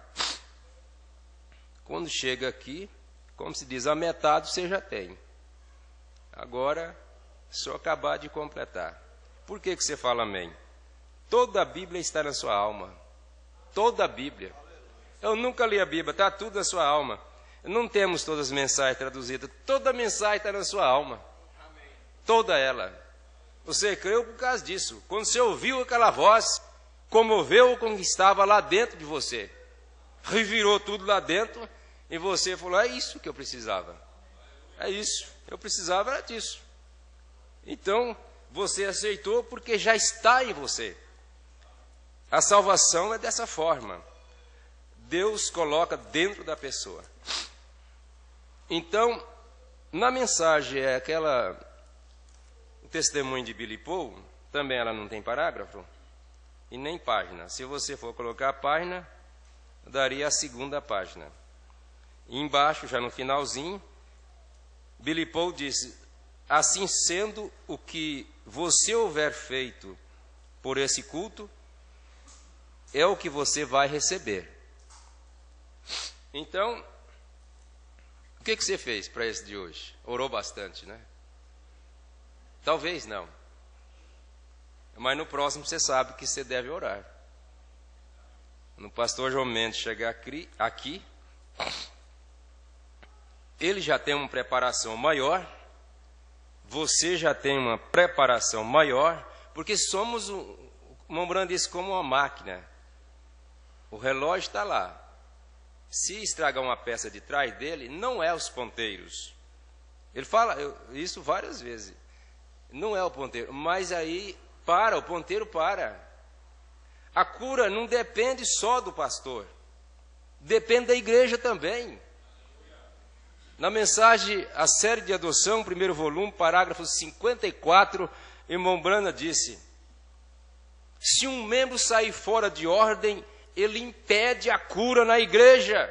Quando chega aqui, como se diz, a metade você já tem. Agora, só acabar de completar. Por que você fala amém? Toda a Bíblia está na sua alma. Toda a Bíblia. Eu nunca li a Bíblia, está tudo na sua alma. Não temos todas as mensagens traduzidas. Toda a mensagem está na sua alma. Toda ela. Você creu por causa disso. Quando você ouviu aquela voz, comoveu o que estava lá dentro de você. Revirou tudo lá dentro e você falou, é isso que eu precisava. É isso, eu precisava era disso. Então, você aceitou porque já está em você. A salvação é dessa forma. Deus coloca dentro da pessoa. Então, na mensagem é aquela testemunho de Billy Paul, também ela não tem parágrafo e nem página. Se você for colocar a página, daria a segunda página. E embaixo, já no finalzinho, Billy Paul disse, assim sendo, o que você houver feito por esse culto, é o que você vai receber. Então, o que você fez para esse de hoje? Orou bastante, né? Talvez não. Mas no próximo você sabe que você deve orar. No pastor João Mendes chegar aqui, ele já tem uma preparação maior, você já tem uma preparação maior, porque somos, o irmão Brando disse, como uma máquina. O relógio está lá. Se estragar uma peça de trás dele, não é os ponteiros. Ele fala isso várias vezes. Não é o ponteiro, mas aí o ponteiro para. A cura não depende só do pastor, depende da igreja também. Na mensagem, a série de adoção, primeiro volume, parágrafo 54, irmão Brana disse, se um membro sair fora de ordem, ele impede a cura na igreja.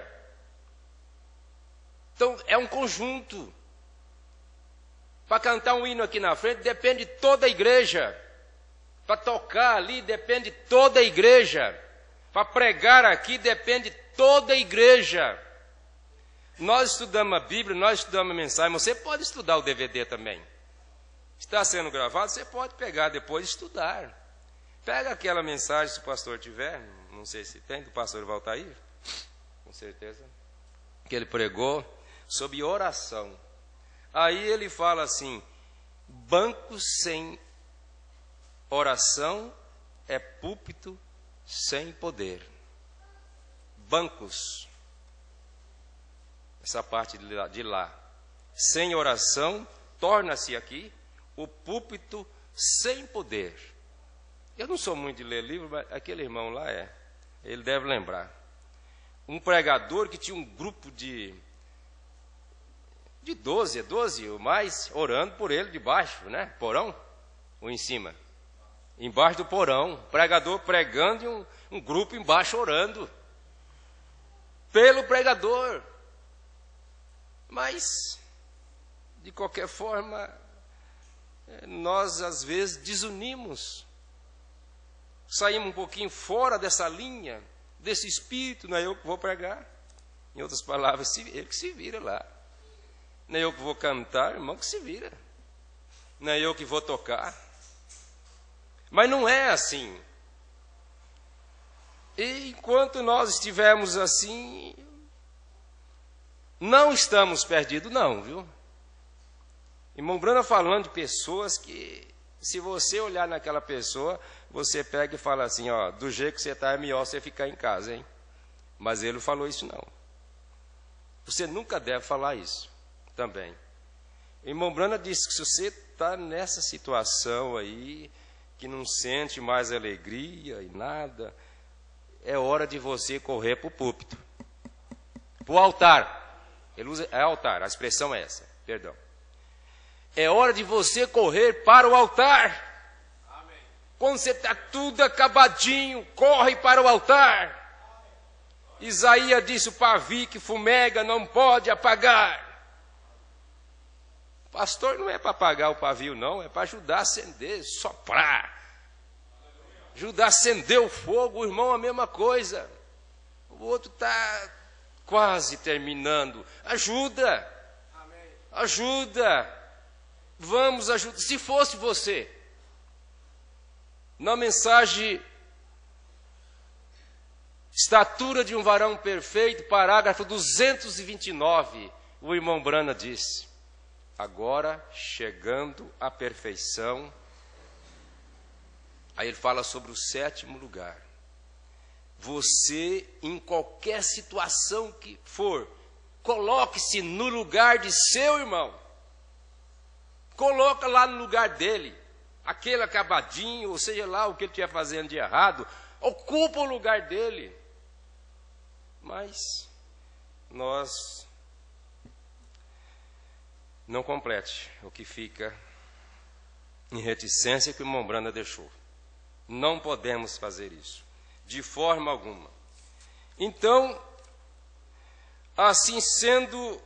Então, é um conjunto. Para cantar um hino aqui na frente, depende de toda a igreja. Para tocar ali, depende de toda a igreja. Para pregar aqui, depende de toda a igreja. Nós estudamos a Bíblia, nós estudamos a mensagem, mas você pode estudar o DVD também. Está sendo gravado, você pode pegar depois e estudar. Pega aquela mensagem, se o pastor tiver, não sei se tem, do pastor Valtair, com certeza, que ele pregou sobre oração. Aí ele fala assim, banco sem oração é púlpito sem poder. Bancos, essa parte de lá, sem oração, torna-se aqui o púlpito sem poder. Eu não sou muito de ler livro, mas aquele irmão lá ele deve lembrar. Um pregador que tinha um grupo de 12 ou mais, orando por ele debaixo, né? Porão, ou em cima. Embaixo do porão, pregador pregando e um grupo embaixo orando. Pelo pregador. Mas, de qualquer forma, nós às vezes desunimos. Saímos um pouquinho fora dessa linha, desse espírito, não é eu que vou pregar. Em outras palavras, ele que se vira lá. Não é eu que vou cantar, irmão que se vira. Não é eu que vou tocar. Mas não é assim. E enquanto nós estivermos assim, não estamos perdidos não, viu? Irmão Brana falando de pessoas que, se você olhar naquela pessoa, você pega e fala assim, ó, do jeito que você está é melhor você ficar em casa, hein? Mas ele não falou isso não. Você nunca deve falar isso também. Irmão Brana disse que se você está nessa situação aí, que não sente mais alegria e nada, é hora de você correr para o púlpito, para o altar. Ele usa, é altar, a expressão é essa, perdão. É hora de você correr para o altar. Amém. Quando você está tudo acabadinho, corre para o altar. Amém. Isaías disse, o pavio que fumega não pode apagar. Pastor não é para apagar o pavio, não, é para ajudar a acender, soprar. Ajudar a acender o fogo, o irmão, a mesma coisa. O outro está quase terminando. Ajuda. Amém. Ajuda. Vamos ajudar. Se fosse você, na mensagem Estatura de um Varão Perfeito, parágrafo 229, o irmão Brana disse, agora chegando à perfeição, aí ele fala sobre o 7º lugar. Você, em qualquer situação que for, coloque-se no lugar de seu irmão. Coloca lá no lugar dele, aquele acabadinho, ou seja lá o que ele estiver fazendo de errado, ocupa o lugar dele. Mas nós não complete o que fica em reticência que o irmão Brana deixou. Não podemos fazer isso, de forma alguma. Então, assim sendo,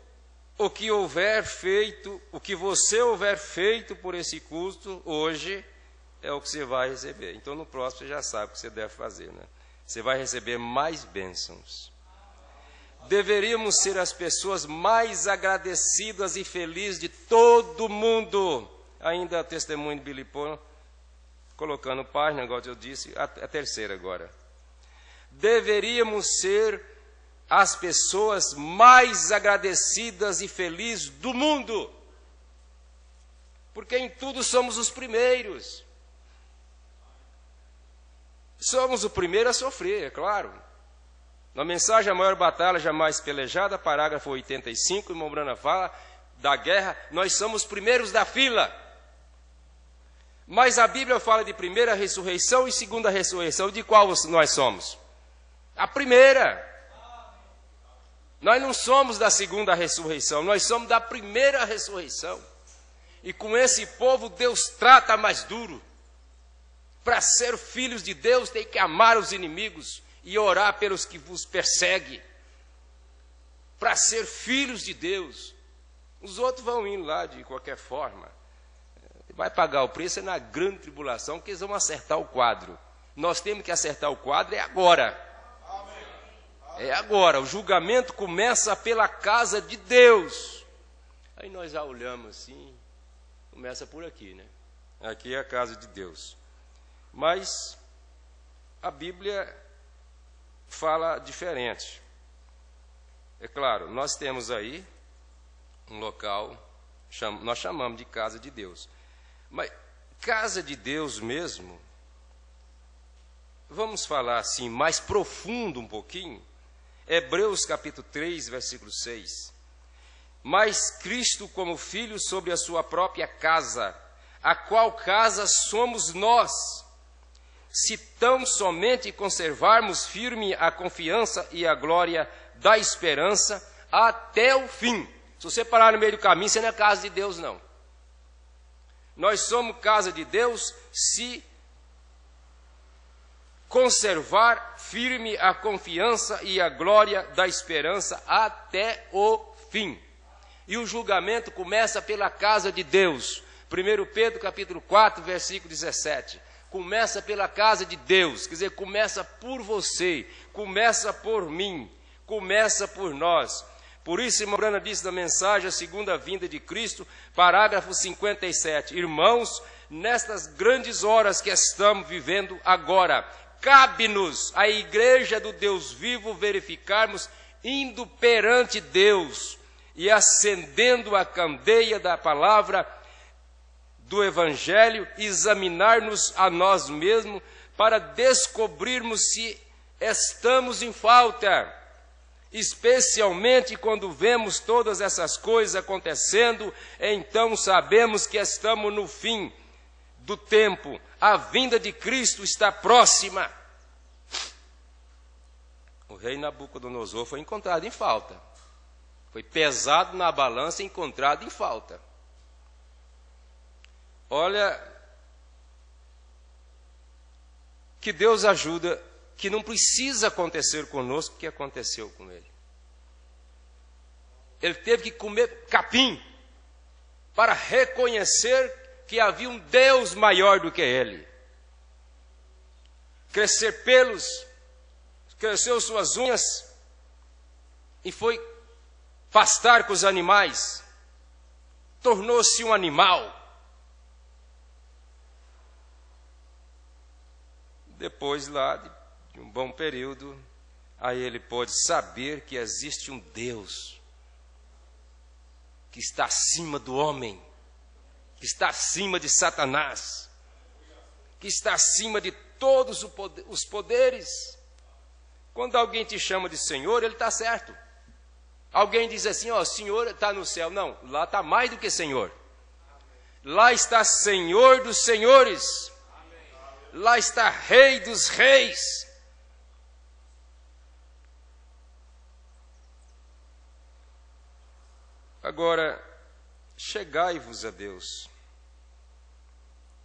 o que houver feito, o que você houver feito por esse culto hoje, é o que você vai receber. Então, no próximo, você já sabe o que você deve fazer, né? Você vai receber mais bênçãos. Deveríamos ser as pessoas mais agradecidas e felizes de todo mundo. Ainda testemunho de Billy Paul, colocando página, igual eu disse, a terceira agora. Deveríamos ser as pessoas mais agradecidas e felizes do mundo. Porque em tudo somos os primeiros. Somos o primeiro a sofrer, é claro. Na mensagem A Maior Batalha Jamais Pelejada, parágrafo 85, o irmão Brana fala da guerra, nós somos os primeiros da fila. Mas a Bíblia fala de primeira ressurreição e segunda ressurreição. De qual nós somos? A primeira. Nós não somos da segunda ressurreição, nós somos da primeira ressurreição. E com esse povo Deus trata mais duro. Para ser filhos de Deus tem que amar os inimigos e orar pelos que vos perseguem. Para ser filhos de Deus. Os outros vão indo lá de qualquer forma. Vai pagar o preço é na grande tribulação, que eles vão acertar o quadro. Nós temos que acertar o quadro é agora. É agora, o julgamento começa pela casa de Deus. Aí nós já olhamos assim, começa por aqui, né? Aqui é a casa de Deus. Mas a Bíblia fala diferente. É claro, nós temos aí um local, nós chamamos de casa de Deus. Mas casa de Deus mesmo, vamos falar assim, mais profundo um pouquinho, Hebreus capítulo 3, versículo 6. Mas Cristo como filho sobre a sua própria casa, a qual casa somos nós, se tão somente conservarmos firme a confiança e a glória da esperança até o fim. Se você parar no meio do caminho, você não é casa de Deus, não. Nós somos casa de Deus se conservar firme a confiança e a glória da esperança até o fim. E o julgamento começa pela casa de Deus. 1 Pedro capítulo 4, versículo 17. Começa pela casa de Deus, quer dizer, começa por você, começa por mim, começa por nós. Por isso, irmão Brana disse na mensagem A Segunda Vinda de Cristo, parágrafo 57. Irmãos, nestas grandes horas que estamos vivendo agora, cabe-nos, a igreja do Deus vivo, verificarmos indo perante Deus e acendendo a candeia da palavra do Evangelho, examinar-nos a nós mesmos para descobrirmos se estamos em falta, especialmente quando vemos todas essas coisas acontecendo. Então sabemos que estamos no fim do tempo, a vinda de Cristo está próxima. O rei Nabucodonosor foi encontrado em falta, foi pesado na balança e encontrado em falta. Olha, que Deus ajuda, que não precisa acontecer conosco o que aconteceu com ele. Ele teve que comer capim para reconhecer que havia um Deus maior do que ele. Crescer pelos, cresceu suas unhas e foi pastar com os animais. Tornou-se um animal. Depois lá de um bom período, aí ele pôde saber que existe um Deus que está acima do homem, que está acima de Satanás, que está acima de todos os poderes. Quando alguém te chama de Senhor, ele está certo. Alguém diz assim, ó, Senhor está no céu. Não, lá está mais do que Senhor. Lá está Senhor dos senhores. Lá está Rei dos reis. Agora, chegai-vos a Deus,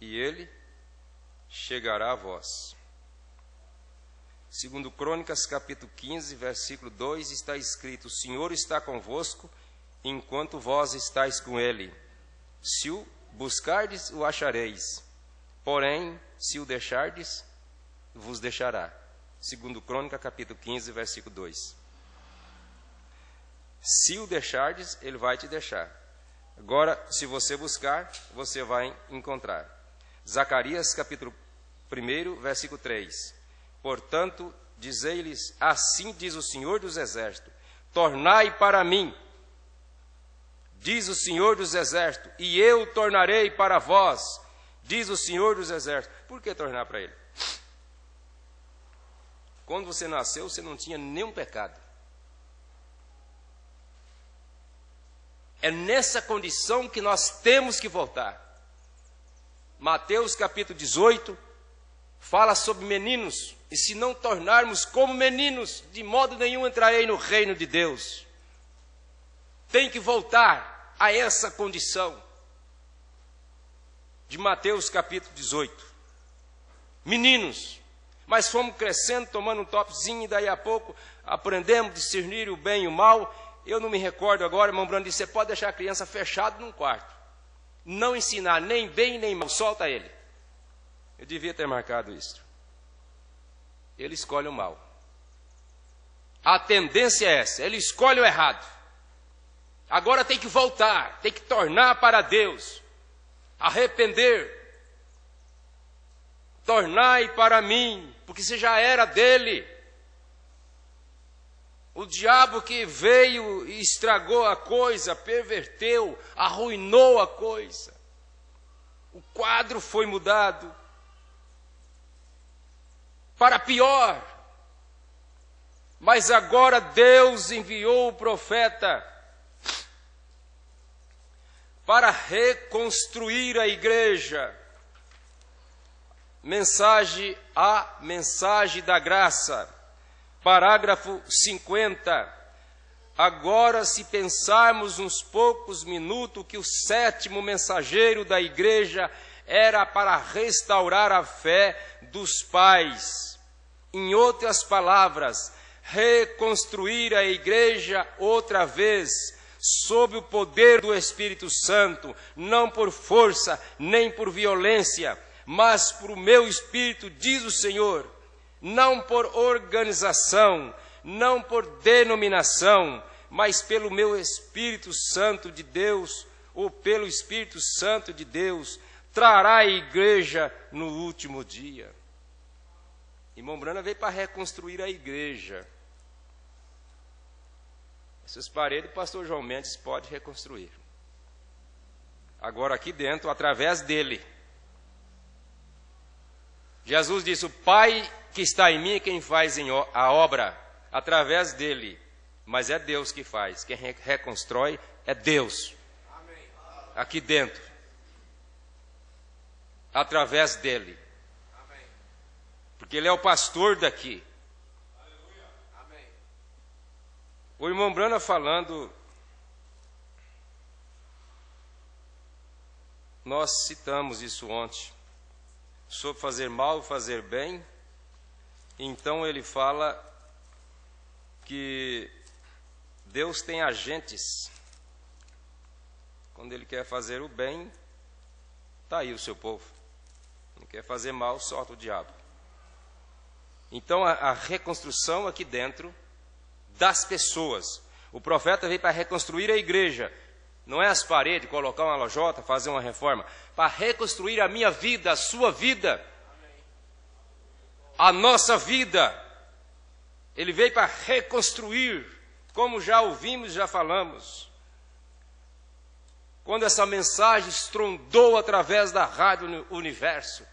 e Ele chegará a vós. Segundo Crônicas, capítulo 15, versículo 2, está escrito: o Senhor está convosco, enquanto vós estáis com Ele. Se o buscardes, o achareis. Porém, se o deixardes, vos deixará. Segundo Crônica, capítulo 15, versículo 2. Se o deixardes, ele vai te deixar. Agora, se você buscar, você vai encontrar. Zacarias, capítulo 1, versículo 3. Portanto, dizei-lhes, assim diz o Senhor dos Exércitos, tornai para mim, diz o Senhor dos Exércitos, e eu tornarei para vós, diz o Senhor dos Exércitos. Por que tornar para ele? Quando você nasceu, você não tinha nenhum pecado. É nessa condição que nós temos que voltar. Mateus capítulo 18 fala sobre meninos. E se não tornarmos como meninos, de modo nenhum entrarei no reino de Deus. Tem que voltar a essa condição. De Mateus capítulo 18. Meninos, mas fomos crescendo, tomando um topzinho, e daí a pouco aprendemos a discernir o bem e o mal. Eu não me recordo agora, irmão Bruno disse, você pode deixar a criança fechada num quarto. Não ensinar nem bem nem mal, solta ele. Eu devia ter marcado isso. Ele escolhe o mal. A tendência é essa, ele escolhe o errado. Agora tem que voltar, tem que tornar para Deus. Arrepender. Tornai para mim, porque você já era dele. O diabo que veio e estragou a coisa, perverteu, arruinou a coisa. O quadro foi mudado para pior. Mas agora Deus enviou o profeta para reconstruir a igreja. A mensagem da graça. Parágrafo 50. Agora, se pensarmos uns poucos minutos que o sétimo mensageiro da igreja era para restaurar a fé dos pais. Em outras palavras, reconstruir a igreja outra vez, sob o poder do Espírito Santo, não por força nem por violência, mas por o meu Espírito, diz o Senhor. Não por organização, não por denominação, mas pelo meu Espírito Santo de Deus, ou pelo Espírito Santo de Deus, trará a igreja no último dia. Irmão Brana veio para reconstruir a igreja. Essas paredes o pastor João Mendes pode reconstruir. agora aqui dentro, através dele. Jesus disse: o Pai que está em mim é quem faz a obra através dele. Mas é Deus que faz. Quem reconstrói é Deus. Aqui dentro. Através dele. Porque ele é o pastor daqui. O irmão Brana falando, nós citamos isso ontem, sobre fazer mal e fazer bem. Então ele fala que Deus tem agentes. Quando ele quer fazer o bem, está aí o seu povo. Não quer fazer mal, solta o diabo. Então a reconstrução aqui dentro das pessoas. O profeta veio para reconstruir a igreja. Não é as paredes, colocar uma lojota, fazer uma reforma. Para reconstruir a minha vida, a sua vida. A nossa vida. Ele veio para reconstruir, como já ouvimos, já falamos. Quando essa mensagem estrondou através da Rádio Universo,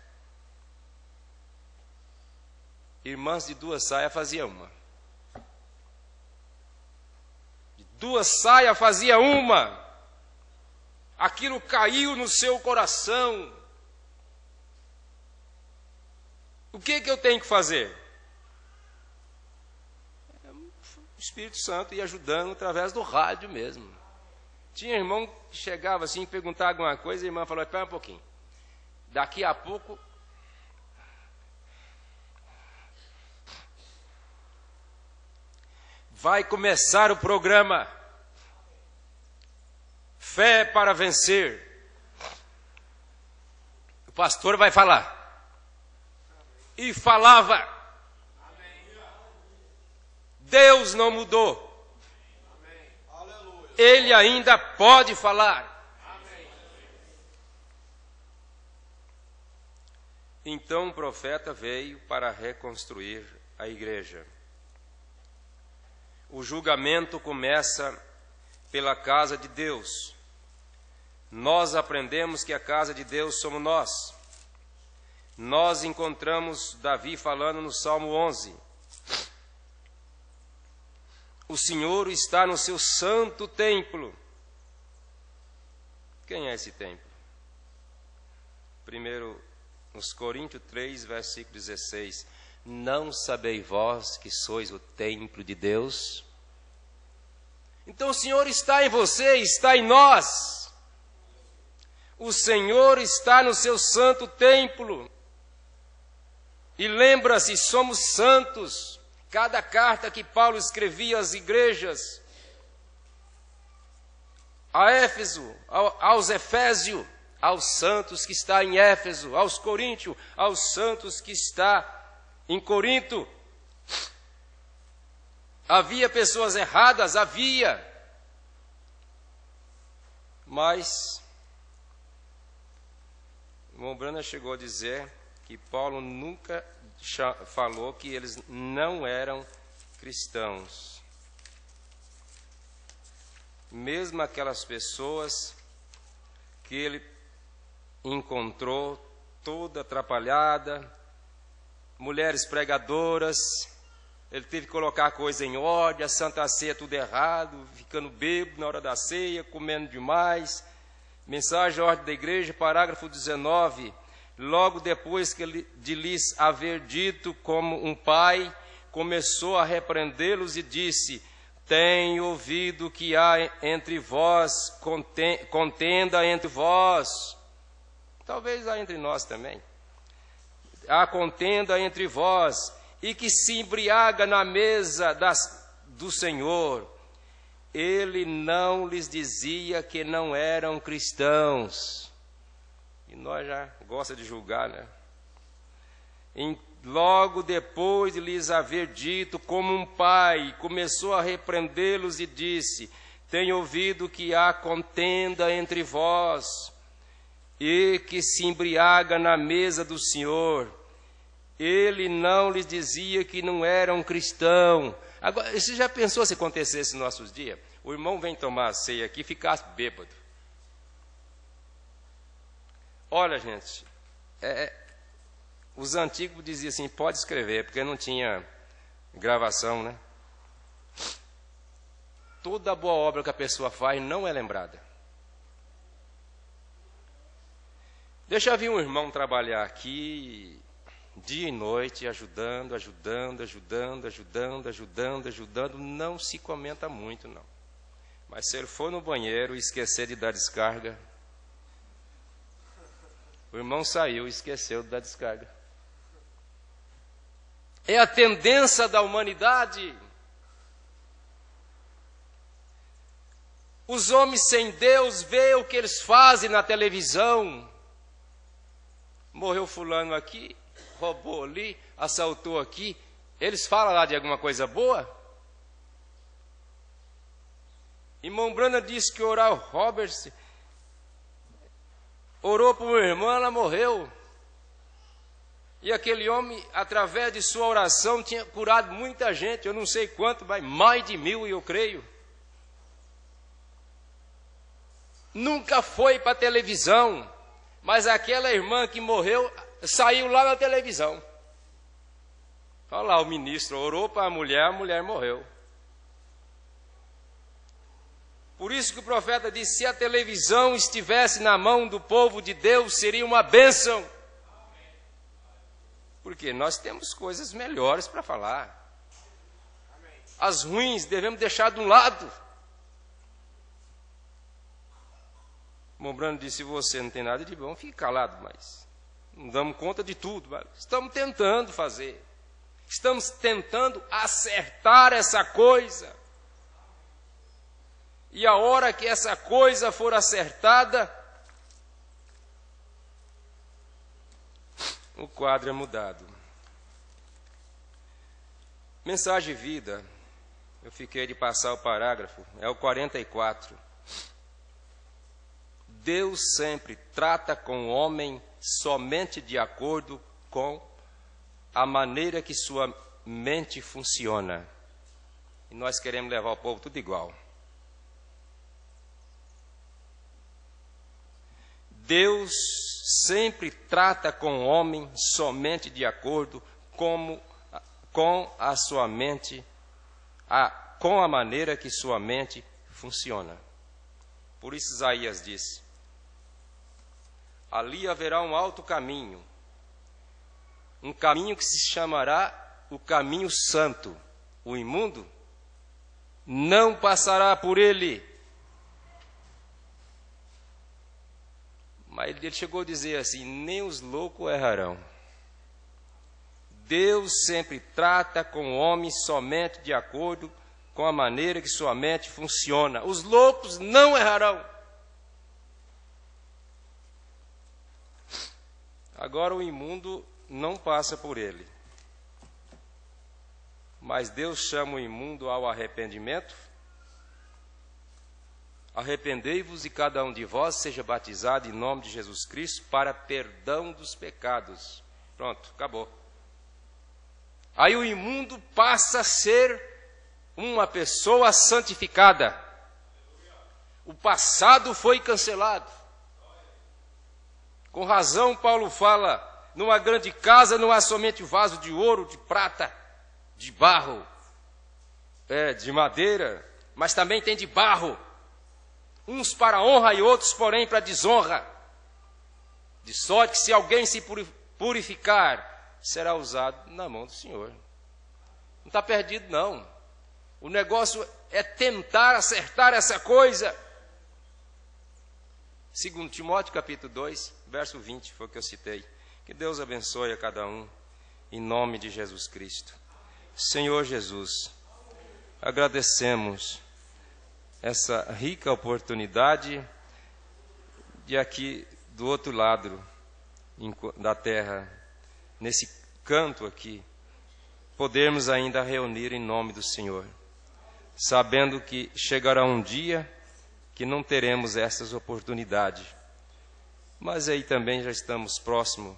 irmãs de duas saias fazia uma. De duas saias fazia uma. Aquilo caiu no seu coração. O que eu tenho que fazer? O Espírito Santo ia ajudando através do rádio mesmo. Tinha irmão que chegava assim, perguntava alguma coisa, e a irmã falou: espera um pouquinho. Daqui a pouco vai começar o programa Fé para Vencer. O pastor vai falar. E falava. Deus não mudou. Ele ainda pode falar. Então o profeta veio para reconstruir a igreja. O julgamento começa pela casa de Deus. Nós aprendemos que a casa de Deus somos nós. Nós encontramos Davi falando no Salmo 11. O Senhor está no seu santo templo. Quem é esse templo? Primeiro, nos Coríntios 3, versículo 16. Não sabeis vós que sois o templo de Deus? Então o Senhor está em você, está em nós. O Senhor está no seu santo templo. E lembra-se, somos santos. Cada carta que Paulo escrevia às igrejas, a Éfeso, aos Efésios, aos santos que está em Éfeso, aos Coríntios, aos santos que está em Corinto. Havia pessoas erradas, havia. Mas o irmão Brana chegou a dizer que Paulo nunca falou que eles não eram cristãos. Mesmo aquelas pessoas que ele encontrou toda atrapalhada, mulheres pregadoras, ele teve que colocar a coisa em ordem, a Santa Ceia tudo errado, ficando bêbado na hora da ceia, comendo demais. Mensagem à ordem da igreja, parágrafo 19. Logo depois de lhes haver dito como um pai, começou a repreendê-los e disse: tenho ouvido que há entre vós contenda entre vós. Talvez há entre nós também. Há contenda entre vós, e que se embriaga na mesa do Senhor. Ele não lhes dizia que não eram cristãos. E nós já gosta de julgar, né? Logo depois de lhes haver dito como um pai, começou a repreendê-los e disse: tenho ouvido que há contenda entre vós, e que se embriaga na mesa do Senhor. Ele não lhes dizia que não eram cristãos. Agora, você já pensou se acontecesse nos nossos dias? O irmão vem tomar a ceia aqui e ficasse bêbado. Olha, gente, os antigos diziam assim, pode escrever, porque não tinha gravação, né? Toda boa obra que a pessoa faz não é lembrada. Deixa eu ver um irmão trabalhar aqui, dia e noite, ajudando, não se comenta muito, não. Mas se ele for no banheiro e esquecer de dar descarga, o irmão saiu e esqueceu de dar descarga. É a tendência da humanidade. Os homens sem Deus veem o que eles fazem na televisão. Morreu fulano aqui, roubou ali, assaltou aqui. Eles falam lá de alguma coisa boa? Irmão Brana disse que orar o Roberts orou por uma irmã, ela morreu. E aquele homem, através de sua oração, tinha curado muita gente. Eu não sei quanto, mas mais de 1000, eu creio. Nunca foi para a televisão, mas aquela irmã que morreu saiu lá na televisão. Olha lá, o ministro orou para a mulher morreu. Por isso que o profeta disse, se a televisão estivesse na mão do povo de Deus, seria uma bênção. Porque nós temos coisas melhores para falar. As ruins devemos deixar de um lado. Mombrano disse, se você não tem nada de bom, fique calado, mas não damos conta de tudo. Mas estamos tentando fazer. Estamos tentando acertar essa coisa. E a hora que essa coisa for acertada, o quadro é mudado. Mensagem de vida. Eu fiquei de passar o parágrafo. É o 44. Deus sempre trata com o homem somente de acordo com a maneira que sua mente funciona. E nós queremos levar o povo tudo igual. Deus sempre trata com o homem somente de acordo com a sua mente, com a maneira que sua mente funciona. Por isso Isaías disse, ali haverá um alto caminho, um caminho que se chamará o caminho santo. O imundo não passará por ele. Mas ele chegou a dizer assim, nem os loucos errarão. Deus sempre trata com o homem somente de acordo com a maneira que sua mente funciona. Os loucos não errarão. Agora o imundo não passa por ele. Mas Deus chama o imundo ao arrependimento. Arrependei-vos e cada um de vós seja batizado em nome de Jesus Cristo para perdão dos pecados. Pronto, acabou. Aí o imundo passa a ser uma pessoa santificada. O passado foi cancelado. Com razão, Paulo fala, numa grande casa não há somente vaso de ouro, de prata, de barro, de madeira, mas também tem de barro. Uns para honra e outros, porém, para desonra. De sorte que se alguém se purificar, será usado na mão do Senhor. Não está perdido, não. O negócio é tentar acertar essa coisa. 2 Timóteo capítulo 2, verso 20, foi o que eu citei. Que Deus abençoe a cada um, em nome de Jesus Cristo. Senhor Jesus, agradecemos essa rica oportunidade de aqui do outro lado da terra, nesse canto aqui, podermos ainda reunir em nome do Senhor, sabendo que chegará um dia que não teremos essas oportunidades, mas aí também já estamos próximos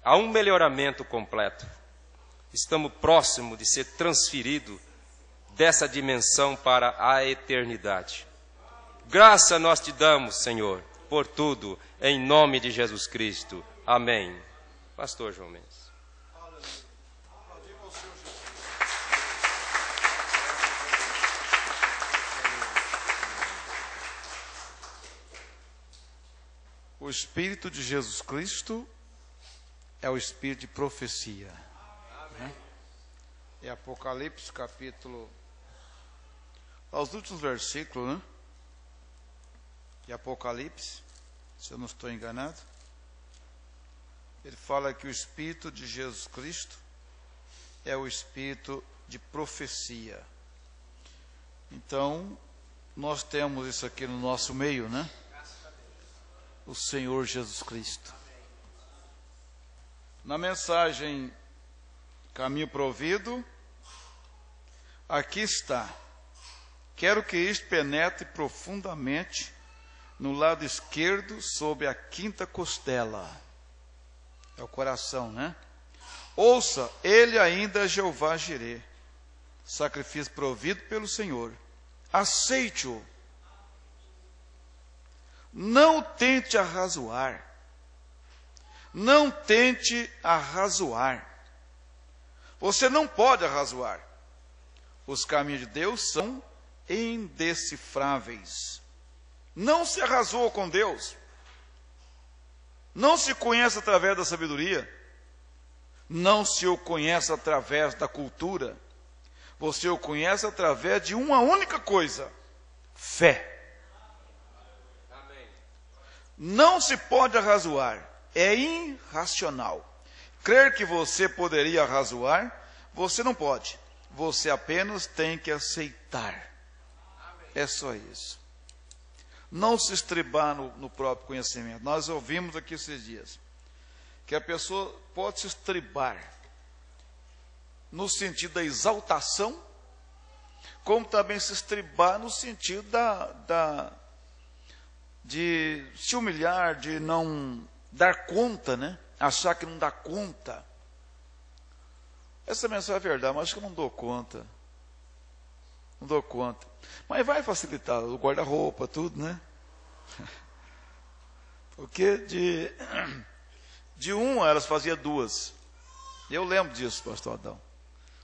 a um melhoramento completo, estamos próximos de ser transferido dessa dimensão para a eternidade. Graça nós te damos, Senhor, por tudo, em nome de Jesus Cristo. Amém. Pastor João Mendes. O Espírito de Jesus Cristo é o Espírito de profecia. Né? É Apocalipse capítulo... Aos últimos versículos, né? De Apocalipse, se eu não estou enganado, ele fala que o Espírito de Jesus Cristo é o Espírito de profecia. Então, nós temos isso aqui no nosso meio, né? O Senhor Jesus Cristo. Na mensagem Caminho Provido, aqui está: quero que isto penetre profundamente no lado esquerdo, sob a quinta costela. É o coração, né? Ouça, ele ainda é Jeová Jirê, sacrifício provido pelo Senhor. Aceite-o. Não tente arrazoar. Não tente arrazoar. Você não pode arrazoar. Os caminhos de Deus são indecifráveis. Não se arrazoa com Deus. Não se conhece através da sabedoria. Não se o conhece através da cultura. Você o conhece através de uma única coisa: fé. Amém. Não se pode arrazoar. É irracional. Crer que você poderia arrazoar, você não pode. Você apenas tem que aceitar. É só isso. Não se estribar no próprio conhecimento. Nós ouvimos aqui esses dias que a pessoa pode se estribar no sentido da exaltação, como também se estribar no sentido de se humilhar, de não dar conta, né? Achar que não dá conta. Essa mensagem é verdade, mas acho que eu não dou conta. Não dou conta. Mas vai facilitar o guarda-roupa, tudo, né? Porque de uma elas faziam duas. Eu lembro disso, pastor Adão.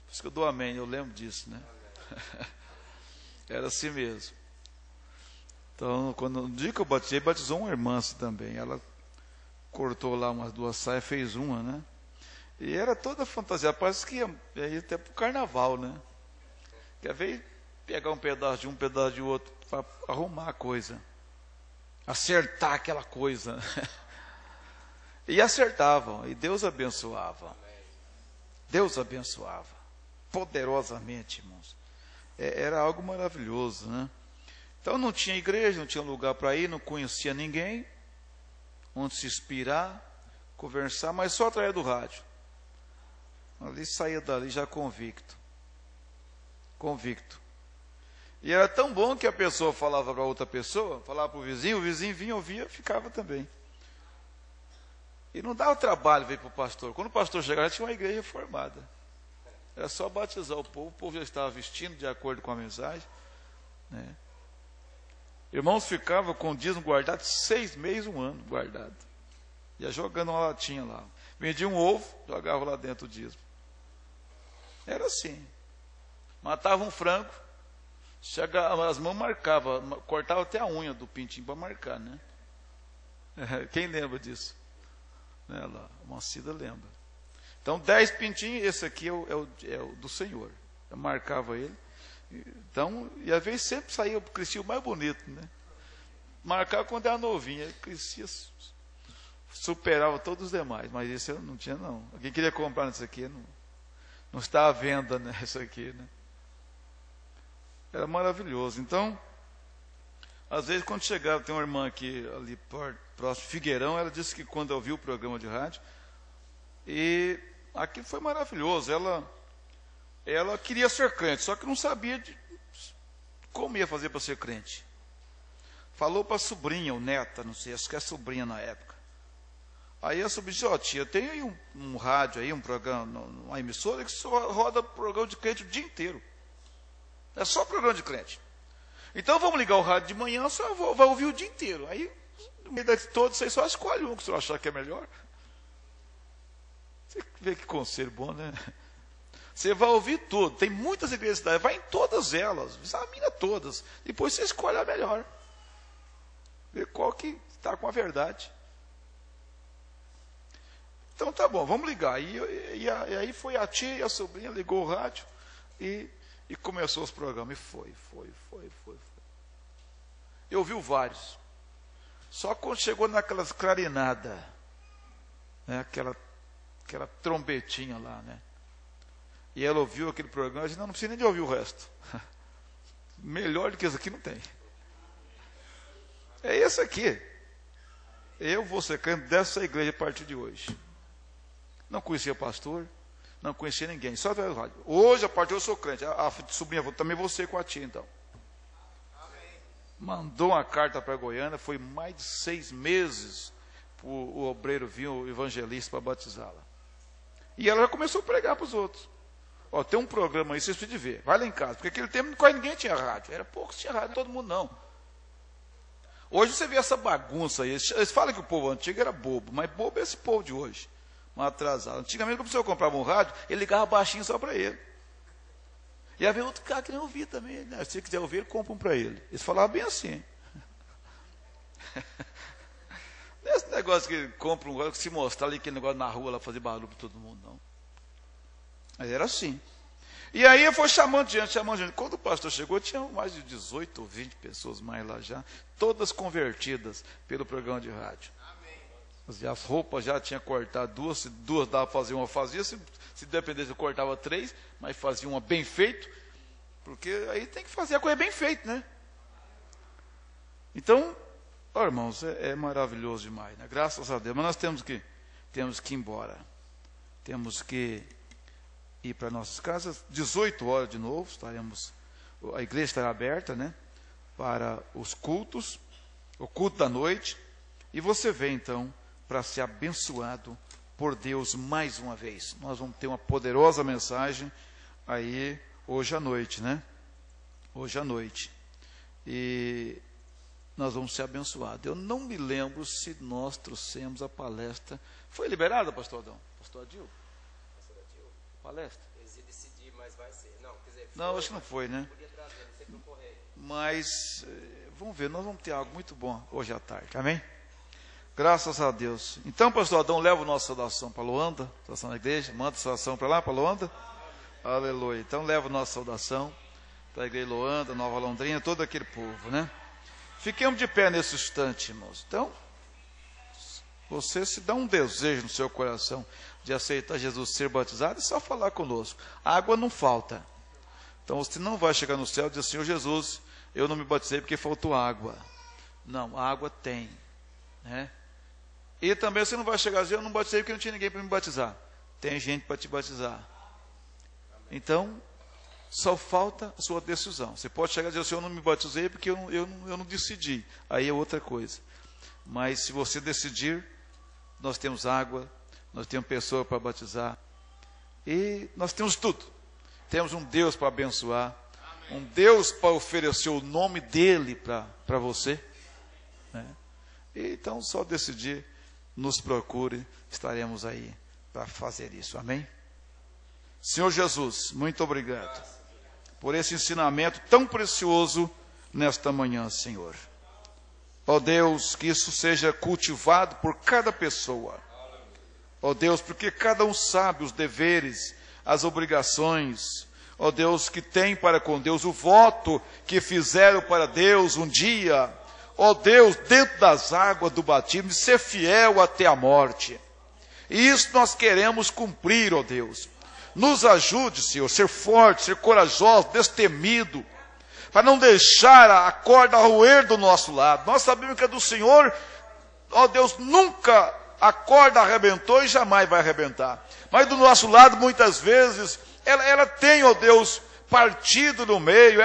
Por isso que eu dou amém, eu lembro disso, né? Era assim mesmo. Então, no dia que eu batizei, batizou uma irmã assim também. Ela cortou lá umas duas saias, fez uma, né? E era toda fantasiada, parece que ia até para o carnaval, né? Quer ver pegar um pedaço de um, pedaço de outro, para arrumar a coisa. Acertar aquela coisa. E acertavam, e Deus abençoava. Deus abençoava. Poderosamente, irmãos. Era algo maravilhoso, né? Então não tinha igreja, não tinha lugar para ir, não conhecia ninguém, onde se inspirar, conversar, mas só através do rádio. Ali saía dali já convicto. Convicto. E era tão bom que a pessoa falava para outra pessoa, falava para o vizinho vinha, ouvia, ficava também. E não dava trabalho vir para o pastor. Quando o pastor chegava, tinha uma igreja formada. Era só batizar o povo já estava vestindo de acordo com a mensagem, né? Irmãos ficavam com o dízimo guardado 6 meses, 1 ano guardado. Ia jogando uma latinha lá. Vendia um ovo, jogava lá dentro o dízimo. Era assim. Matava um frango, chegava, as mãos marcavam, cortava até a unha do pintinho para marcar, né? Quem lembra disso? Né, lá, a Moacida lembra. Então, 10 pintinhos, esse aqui é o do Senhor. Eu marcava ele. Então, e às vezes sempre saía, crescia o mais bonito, né? Marcava quando era novinho, ele crescia, superava todos os demais, mas esse eu não tinha, não. Alguém queria comprar isso aqui, não está à venda, né? Isso aqui, né? Era maravilhoso. Então, às vezes quando chegava, tem uma irmã aqui, ali próximo, Figueirão, ela disse que quando ouviu o programa de rádio, e aquilo foi maravilhoso, ela queria ser crente, só que não sabia como ia fazer para ser crente. Falou para a sobrinha, ou neta, não sei, acho que é sobrinha na época. Aí a sobrinha disse: ó, tia, tem aí um rádio aí, um programa, uma emissora que só roda programa de crente o dia inteiro. É só programa de crente. Então vamos ligar o rádio de manhã, só vai ouvir o dia inteiro. Aí no meio de todos, você só escolhe um que você achar que é melhor. Você vê que conselho bom, né? Você vai ouvir tudo. Tem muitas igrejas, vai em todas elas, examina todas. Depois você escolhe a melhor. Vê qual que está com a verdade. Então tá bom, vamos ligar. E aí foi a tia e a sobrinha, ligou o rádio e começou os programas. E foi. Eu ouvi vários. Só quando chegou naquelas clarinadas, né, aquela trombetinha lá, né? E ela ouviu aquele programa e disse, não precisa nem de ouvir o resto. Melhor do que isso aqui não tem. É esse aqui. Eu vou ser crente dessa igreja a partir de hoje. Não conhecia o pastor, não conhecia ninguém, só através do rádio. Hoje, a partir de hoje, eu sou crente. A sobrinha falou, também vou ser com a tia, então. Amém. Mandou uma carta para Goiânia, foi mais de 6 meses o obreiro vir, o evangelista, para batizá-la. E ela já começou a pregar para os outros. Ó, tem um programa aí, vocês precisam ver. Vai lá em casa, porque naquele tempo quase ninguém tinha rádio. Era poucos tinha rádio, todo mundo não. Hoje você vê essa bagunça aí. Eles falam que o povo antigo era bobo, mas bobo é esse povo de hoje. Mas atrasado. Antigamente, quando o senhor comprava um rádio, ele ligava baixinho só para ele. E havia outro cara que nem ouvia também. Né? Se você quiser ouvir, compra um para ele. Eles falavam bem assim. Esse negócio que compra um rádio, se mostrar ali aquele negócio na rua, lá fazer barulho para todo mundo, não. Mas era assim. E aí eu fui chamando gente. Quando o pastor chegou, tinha mais de 18 ou 20 pessoas mais lá já, todas convertidas pelo programa de rádio. Amém. As roupas já tinha cortado duas dava para fazer uma, fazia, se dependesse eu cortava 3, mas fazia uma bem feito, porque aí tem que fazer a coisa bem feita, né? Então, ó, irmãos, é maravilhoso demais, né? Graças a Deus, mas nós temos que ir embora. Temos que ir para nossas casas, 18 horas de novo, a igreja estará aberta, né, para os cultos, o culto da noite, e você vem então para ser abençoado por Deus mais uma vez. Nós vamos ter uma poderosa mensagem aí hoje à noite, né? Hoje à noite. E nós vamos ser abençoados. Eu não me lembro se nós trouxemos a palestra. Foi liberada, pastor Adão? Pastor Adil? Palestra? Eles iam decidir, mas vai ser. Não, quer dizer, não, acho que não foi, né? Podia trazer, não sei pro correio. Mas, vamos ver, nós vamos ter algo muito bom hoje à tarde, amém? Graças a Deus. Então, pastor Adão, leva a nossa saudação para Luanda, saudação da igreja, manda a saudação para lá, para Luanda. Aleluia. Então, leva a nossa saudação para a igreja de Luanda, Nova Londrina, todo aquele povo, né? Fiquemos de pé nesse instante, irmãos. Então, você se dá um desejo no seu coração de aceitar Jesus, ser batizado, é só falar conosco. A água não falta. Então você não vai chegar no céu e dizer, Senhor Jesus, eu não me batizei porque faltou água. Não, a água tem, né? E também você não vai chegar e dizer, eu não batizei porque não tinha ninguém para me batizar. Tem gente para te batizar. Então, só falta a sua decisão. Você pode chegar e dizer, Senhor, eu não me batizei porque eu não decidi. Aí é outra coisa. Mas se você decidir, nós temos água, nós temos pessoa para batizar, e nós temos tudo. Temos um Deus para abençoar, um Deus para oferecer o nome dEle para você, né? E então, só decidir, nos procure, estaremos aí para fazer isso, amém? Senhor Jesus, muito obrigado por esse ensinamento tão precioso nesta manhã, Senhor. Ó Deus, que isso seja cultivado por cada pessoa. Ó Deus, porque cada um sabe os deveres, as obrigações, ó Deus, que tem para com Deus, o voto que fizeram para Deus um dia, ó Deus, dentro das águas do batismo, de ser fiel até a morte. E isso nós queremos cumprir, ó Deus. Nos ajude, Senhor, ser forte, ser corajoso, destemido, para não deixar a corda roer do nosso lado. Nós sabemos que é do Senhor, ó Deus, nunca a corda arrebentou e jamais vai arrebentar. Mas do nosso lado, muitas vezes, ela tem, ó Deus, partido no meio,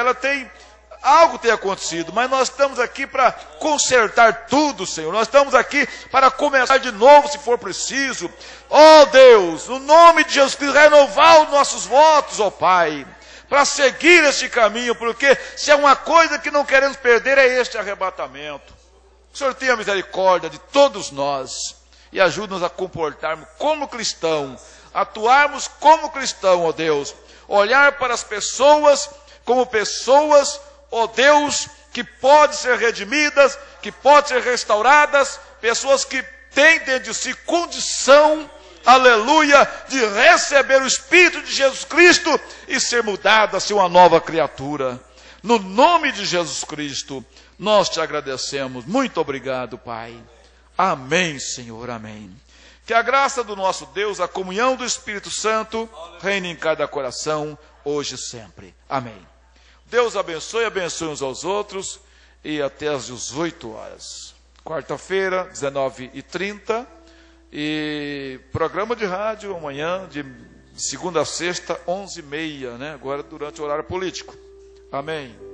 algo tem acontecido, mas nós estamos aqui para consertar tudo, Senhor. Nós estamos aqui para começar de novo, se for preciso. Ó Deus, no nome de Jesus Cristo, renovar os nossos votos, ó Pai, para seguir este caminho, porque se é uma coisa que não queremos perder, é este arrebatamento. O Senhor tenha misericórdia de todos nós e ajude-nos a comportarmos como cristão, atuarmos como cristão, ó Deus, olhar para as pessoas como pessoas, ó Deus, que podem ser redimidas, que podem ser restauradas, pessoas que têm dentro de si condição, aleluia, de receber o Espírito de Jesus Cristo e ser mudada a ser uma nova criatura. No nome de Jesus Cristo, nós te agradecemos. Muito obrigado, Pai. Amém, Senhor, amém. Que a graça do nosso Deus, a comunhão do Espírito Santo, reine em cada coração, hoje e sempre. Amém. Deus abençoe uns aos outros, e até às 18 horas. Quarta-feira, 19h30, e programa de rádio amanhã, de segunda a sexta, 11h30, né? Agora durante o horário político. Amém.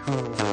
Oh.